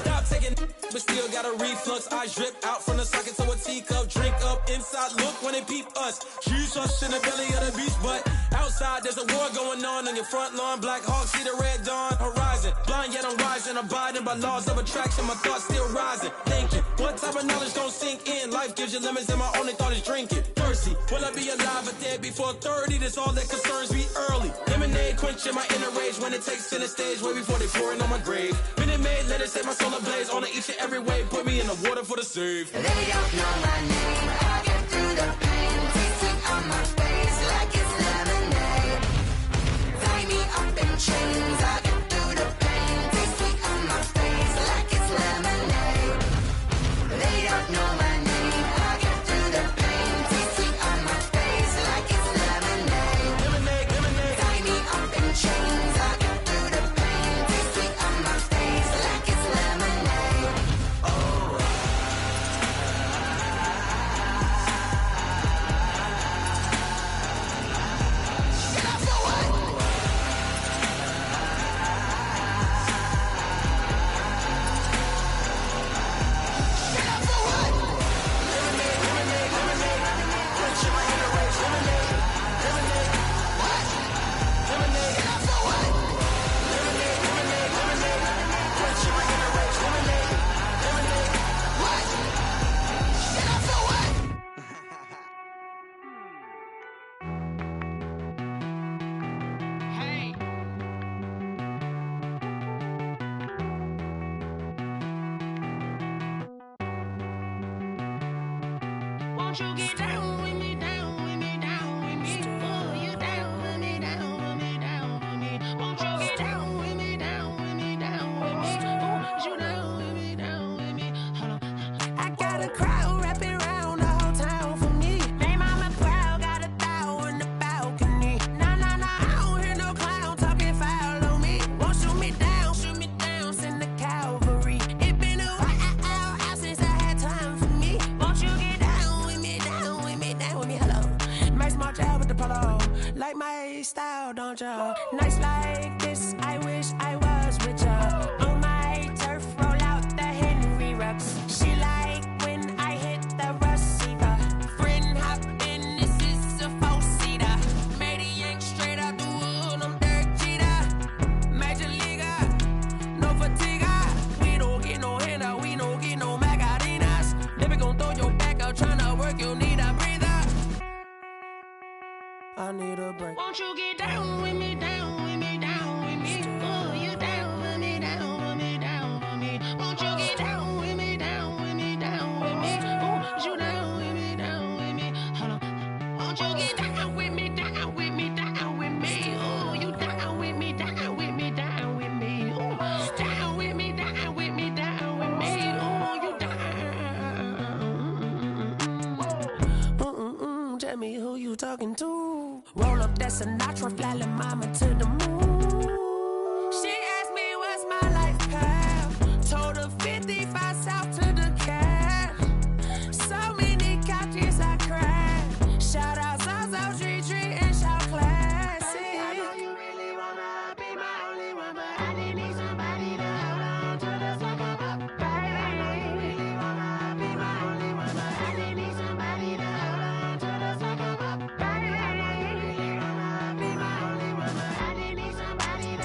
Stop taking, but still got a reflux. I drip out from the socket to a teacup. Drink up inside. Look when they peep us. Choose us in the belly of the beast, but outside there's a war going on your front lawn. Black Hawk see the red dawn horizon. Blind yet I'm rising, abiding by laws of attraction. My thoughts still rising. Thinking, what type of knowledge don't sink in? Life gives you limits, and my only thought is drinking. Thirsty, will I be alive or dead before 30? That's all that concerns me early. Lemonade quenching my inner rage when it takes center stage, way before they pour it on my grave. Minute Maid, let it set my soul ablaze. On each and every way, put me in the water for the save. They don't know my name. I get through the pain. Taste sweet on my face like it's lemonade. Tie me up in chains. I get through the pain. Taste sweet on my face like it's lemonade. They don't know my name. I get through the pain. Taste sweet on my face like it's lemonade. Lemonade, lemonade. Tie me up in chains. I get through the pain. Taste sweet on my face like it's lemonade. Oh. Get up for what? Get up for what? Lemonade, lemonade, lemonade. Quenching my inner rage. Lemonade, lemonade. What? Lemonade. Get up for what? Lemonade, lemonade, lemonade. Quenching my inner rage. Lemonade, lemonade. What? Get up for what? Hey. Won't you get down with me, down with me, down with me? Oh, you down with me, down with me, down with me. Won't you get down with me, down with me, down with me? Oh, you down with me, down with me? Hold on. I got a crowd wrapping around the whole town for me. They mama proud, got a thou in the balcony. Nah, nah, nah, I don't hear no clown talking foul on me. Won't shoot me down, send the cavalry. It been a while since I had time for me. Won't you get down with me, down with me, down with me? Hello. Max March out with the polo. Like my style, don't ya? Nights like this, I wish I was with ya. On my turf, roll out the Henry Rux. She like when I hit the receiver. Friend hop in, this is a four-seater. Made a yank straight out the wood, I'm Derek Jeter. Major leaguer, no fatigue. We don't get no handout, we don't get no Macarinas. Never gon' throw your back out, tryna work, you need a breather. I need a break. Won't you get down with me, down with me, down with me? Oh, you down with me, down with me, down with me? Won't you get down with me, down with me, down with me? Oh, you down with me, down with me? Hold on. Won't you get down with me, down with me, down with me? Oh, you down with me, down with me, down with me? Oh, down with me, down with me, down with me? Oh, you down. Tell me who you talking to. Roll up that Sinatra, fly la mama to the moon. She asked me what's my life path. Told her 55 south to the cat. So many couches I cried. Shout out Zazo, Tree, and shout classic. I know you really wanna be my only one, but I didn't need somebody to hold on to the sucker up. Baby, I know you really wanna be my only one, but I didn't need somebody to hold on to the sucker up. Baby, I know you really wanna be my only one, but I didn't need somebody to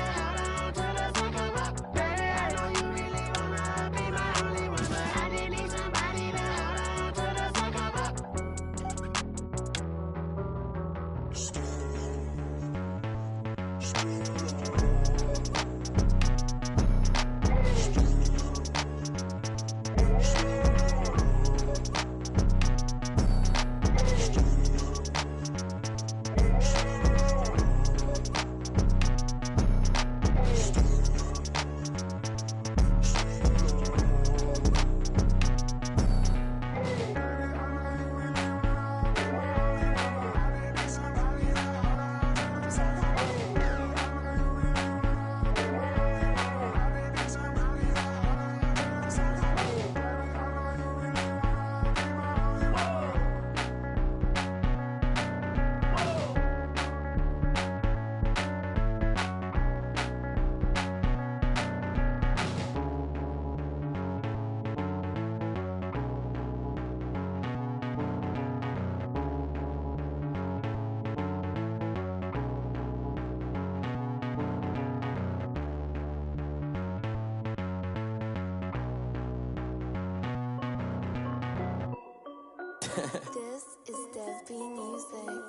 This is Dev B Music.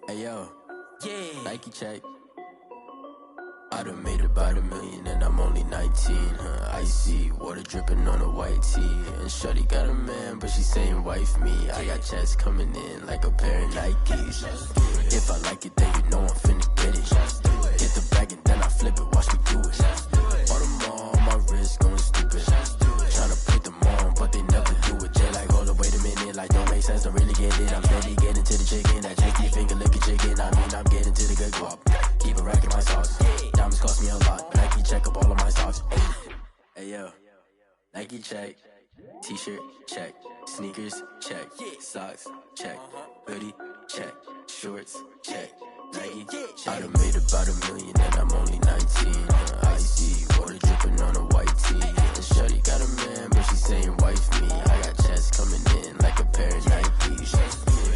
Hey yo, yeah. Nike check. I done made about $1 million and I'm only 19. Icy water dripping on a white tee. And shawty got a man, but she saying wife me. I got checks coming in like a pair of Nikes. If I like it, then you know I'm finna get it. Get the bag and then I flip it, watch me do it. All them on my wrist going stupid. Tryna put them on, but they never do it. Jay like, hold up, wait a minute, like don't make sense, don't really get it. I'm steady getting to the chicken, that tasty finger licking chicken. I mean, I'm getting to the good guap. Keep a rack in my sauce. Diamonds cost me a lot. Nike check up all of my socks. Hey yo, Nike check. T-shirt check. Sneakers check. Socks check. Hoodie check. Shorts check. Nike check. I done made about $1 million and I'm only 19. Icy water dripping on a white tee. And shawty got a man, but she saying wife me. I got checks coming in like a pair of Nikes.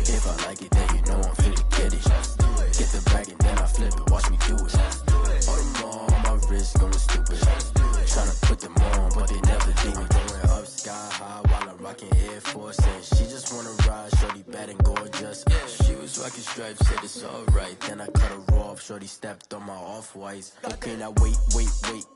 If I like it, then you know I'm finna get it. Get the bag and then I flip it, watch me do it. All them on my wrist going stupid. Tryna put them on, but they never do it. Going up sky high while I'm rocking Air Force. And she just wanna ride, shorty bad and gorgeous. She was rocking stripes, said it's alright. Then I cut her off, shorty stepped on my off-whites. Okay, now wait.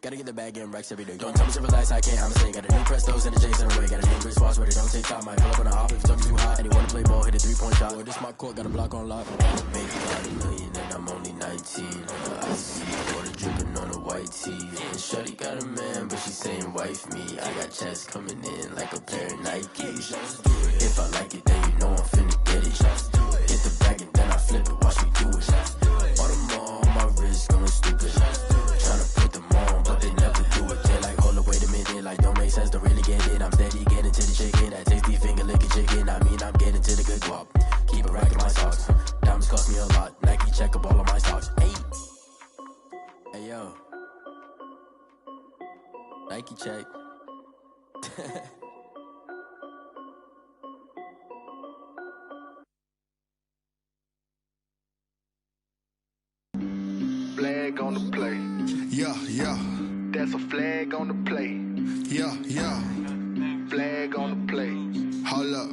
Gotta get the bag and racks every day. Don't tell me to relax, I can't, I'ma say. Got a new Prestos and a Jason away. Got a new wristwatch where they don't take time. Might pull up on the hop if it's too hot. And he wanna play ball, hit a 3-point shot. Well, this my court, got a block on lock. Make about $1 million and I'm only 19. I see water dripping on a white tee. And shawty got a man, but she saying wife me. I got checks coming in like a pair of Nikes. If I like it, then you know I'm finna get it. Hit the bag and then I flip it, watch me do it. All them on my wrist going stupid. Tryna put them on, but they never do it. They're like, hold up, wait a minute, like don't make sense, don't really get it. I'm steady getting to the chicken, that tasty finger licking chicken. I mean, I'm getting to the good guap. Keep a rack in my socks. Diamonds cost me a lot. Nike check up all of my socks. Hey yo, Nike check. Flag on the play. Yeah. That's a flag on the play. Yeah. Flag on the play. Hold up.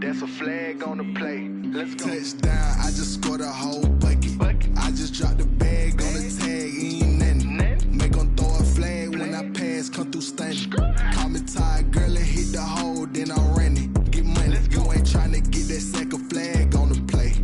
That's a flag on the play. Let's go. Touchdown, I just scored a whole bucket. I just dropped the bag on the tag, ain't nothing. Make them throw a flag when I pass, come through stunning. Call me tired, girl, and hit the hole, then I'm running. Get money, you ain't tryna get that second flag on the play.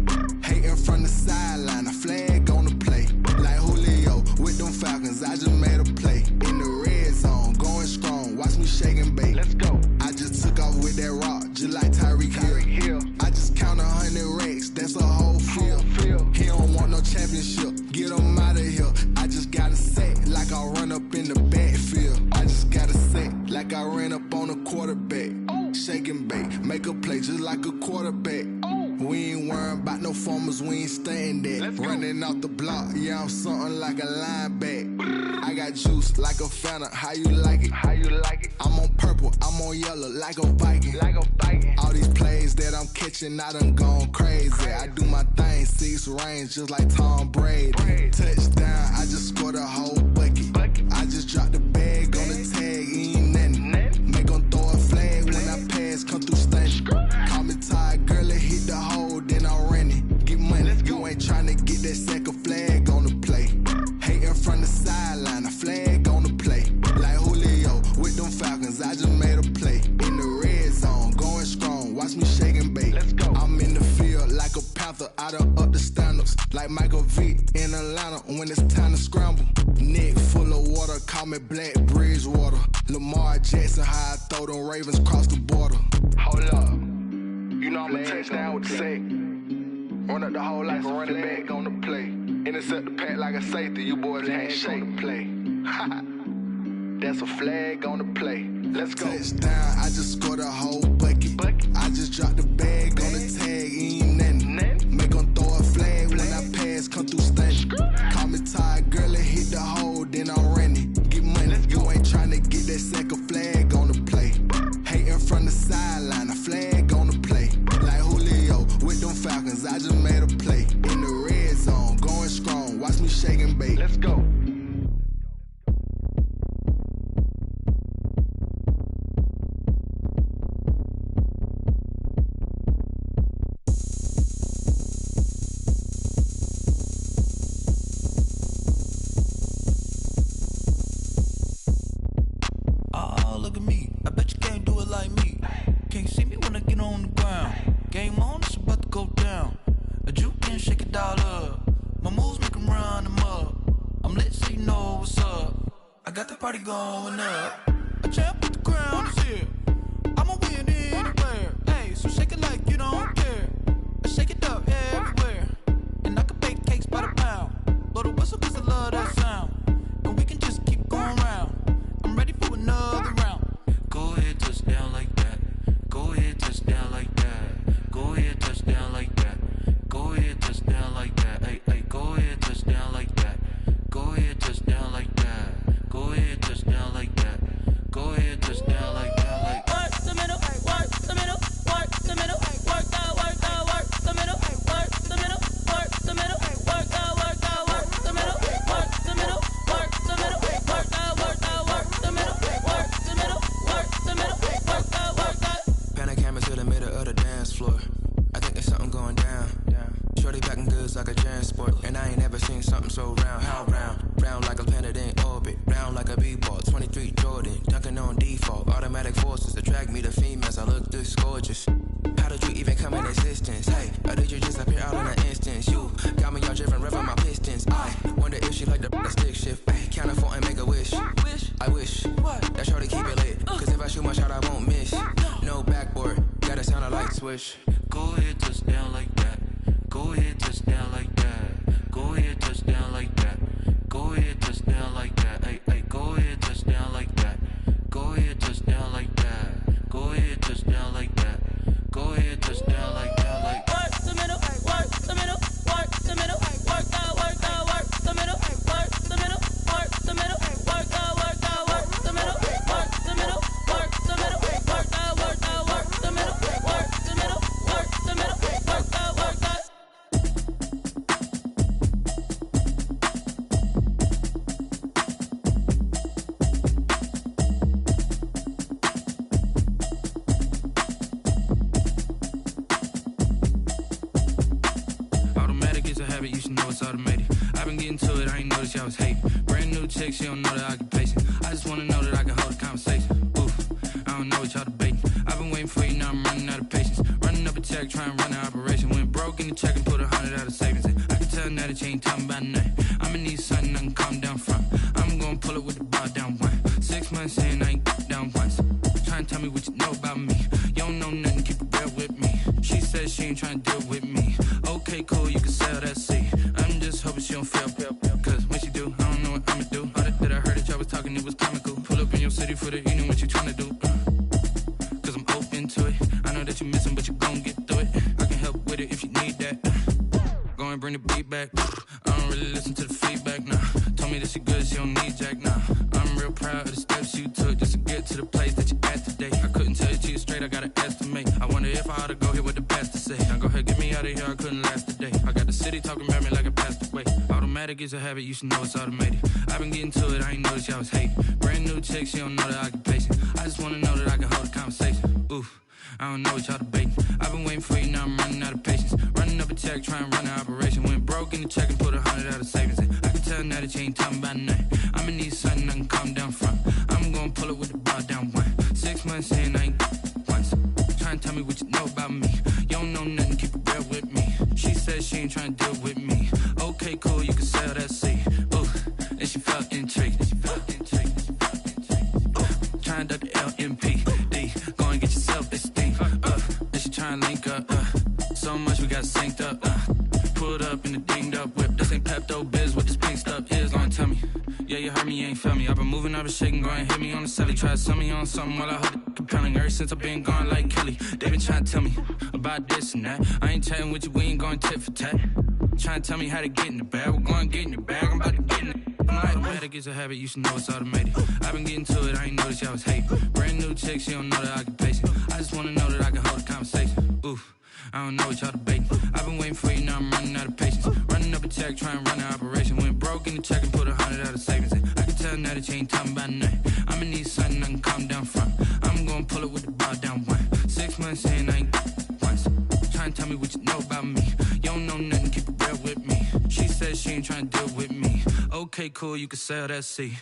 Hating from the sideline, a flag on the play. Like Julio with them Falcons, I just made a play. In the red zone, going strong, watch me shake and bake. Let's go. I just took off with that rock, just like Tyreek Hill. I just count 100 racks, that's a whole field. He don't want no championship, get him out of here. I just gotta say, like I run up in the backfield. I just gotta say, like I ran up on a quarterback. Shake and bake, make a play just like a quarterback. We ain't worrying about no formers, we ain't staying there. Running out the block, yeah, I'm something like a linebacker. I got juice like a Fanta, how you like it? I'm on purple, I'm on yellow, like a Viking. All these plays that I'm catching, I done gone crazy. I do my thing, 6 range, just like Tom Brady. Touchdown, I just scored a whole bucket. I just dropped the bag on the tag, ain't nothing. Make them throw a flag when I pass, come through stunning. Call me tired, girl, and hit the hole, then I'm running. Get money, you ain't tryna get that second flag on the play. Hating from the sideline, a flag on the play. Like Julio with them Falcons, I just made a play. In the red zone, going strong, watch me shake and bake. Let's go. I'm in the field like a panther, I done up the standards. Like Michael Vick in Atlanta when it's time to scramble. Neck full of water, call me Black Bridgewater. Lamar Jackson, how I throw them Ravens cross the border. Hold up. You know I'm a touchdown with the sack. Run up the whole like a running back on the play. Intercept the pack like a safety, you boys can't shake the play. That's a flag on the play. Let's go. Touchdown, I just scored a whole bucket. I just dropped the bag on the tag, ain't nothing. Make them throw a flag when I pass, come through stunning. Call me tired, girl, and hit the hole, then I'm running. Get money, you ain't tryna get that second flag on the play. Hating from the sideline, a flag on the play. Like Julio with them Falcons, I just made a play. In the red zone, going strong, watch me shake and bake. Let's go. on the ground. Game on, it's about to go down. A juke and shake it all up. My moves make 'em run them up. I'm lit so you know what's up. I got the party going up. A champ with the crown is here. I'ma win anywhere. Hey, so shake it like you don't care. I shake it up everywhere. And I can bake cakes by the pound. Blow the whistle 'cause I love that sound. And we can just keep going round. I'm ready for another round. Go ahead, touch down like that. Go ahead, touch down like that. Go ahead, touch down like that. Go ahead, touch down like that. Hey, hey, go ahead, touch down like that. Go ahead, touch down like that. Go ahead, touch down like that. Go ahead, touch down like that. Like work the middle, work the middle, work the middle, work that, work that, work the middle, work the middle, work the middle, work that, work that, work the middle, work the middle, work the middle, work that, work that, work the middle, work the middle, work the middle, work that, work that. Pan a camera to the middle of the dance floor. I think there's something going down. Shorty packing goods like a transport, and I ain't never seen something so round. How round? Round like a planet in orbit, round like a b-ball. 23 Jordan, dunking on default. Automatic forces attract me to females. I look this gorgeous. How did you even come in existence? Hey, or did you just appear out in an instance? You got me all driven, revving my pistons. I wonder if she like the stick shift. Hey, count it 4 and make a wish. I wish that shorty keep it lit. 'Cause if I shoot my shot, I won't miss. No backboard, gotta sound a light switch. go ahead, touch down like that. Go ahead, touch down like that. Go ahead, touch down like that. Go ahead, touch down like that. Hey, hey, go ahead, touch down like that. Go ahead, touch down like that. Go ahead, touch down like that. Go ahead, touch down like that. Like work the middle, work the middle, work the middle, work that, work that, work the middle, work the middle, work the middle, work that, work that, work the middle, work the middle, work the middle, work that, work that, work the middle, work the middle, work the middle, work that, work that. Automatic is a habit, you should know it's automated. I've been getting to it, I ain't noticed y'all was hating. Brand new chick, she don't know the occupation. I just wanna know that I can hold a conversation. Oof, I don't know what y'all debating. I've been waiting for you, now I'm running out of patience. Running up a check, trying to run an operation. Went broke in the check and put 100 out of savings in. I can tell now that you ain't talking about nothing. I'ma need something I can calm down from. I'm gonna pull it with the bar down one. 6 months in, I ain't down once. Trying to tell me what you know about me. You don't know nothing, keep it real with me. She says she ain't trying to deal with me. Okay, cool, you can sell that seat. I'm just hoping she don't fail. Cause when she do, I don't know what I'ma do. All that I heard that y'all was talking, it was comical. Pull up in your city for the evening, what you tryna do? Cause I'm open to it. I know that you missing, but you gon' get through it. I can help with it if you need that. Go and bring the beat back. I don't really listen to the feedback, nah. Told me that she good, she don't need jack, nah. I'm real proud of the steps you took just to get to the place that you at today. I couldn't tell you to you straight, I gotta estimate. I wonder if I ought to go here with the pastor say. Now go ahead, get me out of here, I couldn't last today. I got the city talking about me like I passed away. Automatic is a habit, you should know it's automated. I've been getting to it, I ain't noticed y'all was hating. Brand new chick, she don't know the occupation. I just wanna know that I can hold a conversation. Oof, I don't know what y'all debating. I've been waiting for you, now I'm running out of patience. Running up a check, trying to run an operation. Went broke in the check and put 100 out of savings in. I can tell now that you ain't talking about nothing. I'ma need something I can calm down from. I'm gonna pull it with the bar down one. 6 months in, I ain't once. Trying to tell me what you know about me. You don't know nothing, keep it real with me. She says she ain't trying to deal with me. Okay, cool, you can sell that seat. Ooh, and she felt intrigued. Trying to duck the LMPD. Go and get yourself esteem. And she trying to link up. So much we got synced up. Pulled up in the dinged up whip. This ain't Pepto Biz, what this pink stuff is. Long tell me. Yeah, you heard me, you ain't felt me. I've been moving, I've been shaking, go and hit me on the celly. Try to sell me on something while I hold it compelling. Ever since I've been gone like Kelly, they been trying to tell me about this and that. I ain't chatting with you, we ain't going tit for tat. Trying to tell me how to get in the bag. We're going to get in the bag, I'm about to get in it. Automatic is a habit, you should know it's automated. I've been getting to it, I ain't noticed y'all was hating. Brand new chick, she don't know the occupation. I just wanna know that I can hold a conversation. Oof, I don't know what y'all debating. I've been waiting for you, now I'm running out of patience. Running up a check, trying to run an operation. Went broke in the check and put 100 out of savings in. I can tell now that you ain't talking about nothing. I'ma need something I can calm down from. I'm gonna pull it with the bar down one. 6 months in, I ain't once. Trying to tell me what you know about me. You don't know nothing, keep it real with me. She says she ain't trying to deal with me. Okay, cool, you can sell that seat.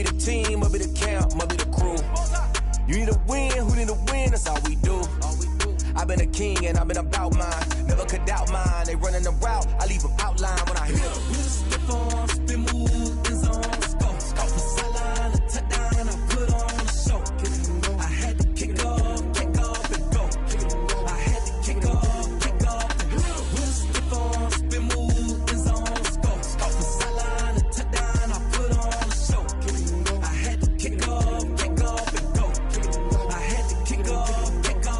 the team, must be the camp, must be the crew. You need a win, who need a win, that's all we do. I've been a king and I've been about mine. Never could doubt mine. They running the route, I leave them outline when I hit them. We stiff on, spin move, in zone, scope. Scope the sideline, a touchdown, I put on a show. I had to kick off and go. I had to kick off and go. We stiff on, spin move, in zone, scope. Scope the sideline, a touchdown, I put on a show. I had to kick off and go. I had to kick off and go.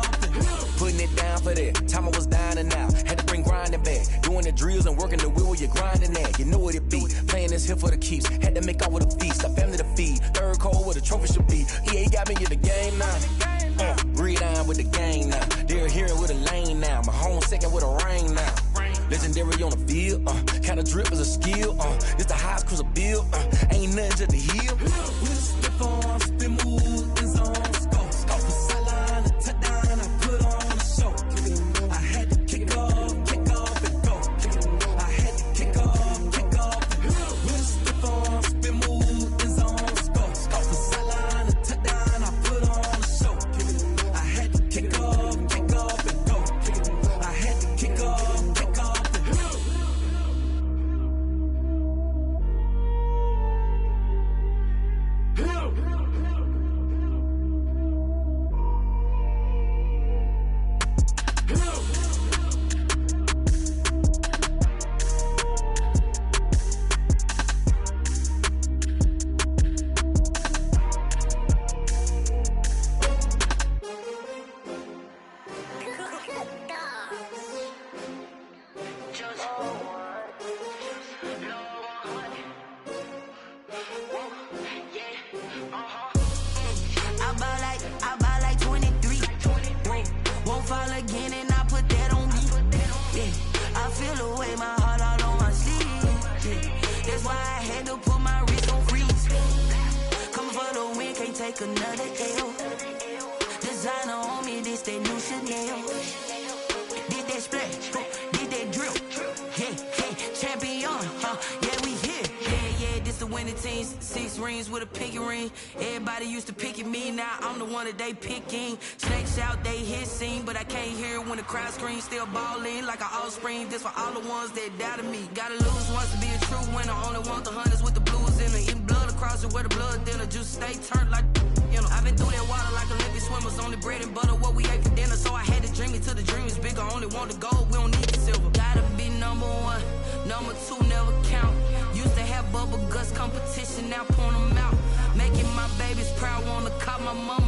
Putting it down for that. Time I was down and out. Had to bring grinding back. Doing the drills and working the wheel where you're grinding at. You know what it be. Playing this here for the keeps. Had to make out with a feast. A family to feed. Third cold where the trophy should be. EA got me in the game now. Read on with the game now. They're hearing with a lane now. My home second with a rain now. Legendary on the field. Kind of drip is a skill. It's the highest cruiser bill. Ain't nothing just to heal. We stiff on, spin move, in zone, scope. Scope the sideline, a touchdown, I put on a show. I had to kick off and go. I had to kick off and go. We stiff on, spin move, in zone, scope. Scope the sideline, a touchdown, I put on a show. I had to kick off and go. I had to kick off and go. I buy like 23. Won't fall again and I put that on me. Yeah, I feel away my heart all on my sleeve. Yeah, that's why I had to put my wrist on freeze. Coming for the win, can't take another L. Designer on me, this that new Chanel. Did that splash, did that drip. Yeah, champion, yeah, we here. Yeah, this the winning team. 6 rings with a pinky ring. Everybody used to picking me, now I'm the one that they picking. Snakes out, they hissing, but I can't hear when the crowd screams. Still balling like an offspring. This for all the ones that doubted me. Gotta lose once to be a true winner. Only want the hunters with the blues in it. Eating blood across it where the blood dinner. Juice stay turned like, you know. I've been through that water like Olympic swimmers. Only bread and butter, what we ate for dinner. So I had to dream it till the dream is bigger. Only want the gold, we don't need the silver. Gotta be number 1, number 2 never count. Used to have bubble guts competition, now point them out. Making my babies proud, wanna cop my mama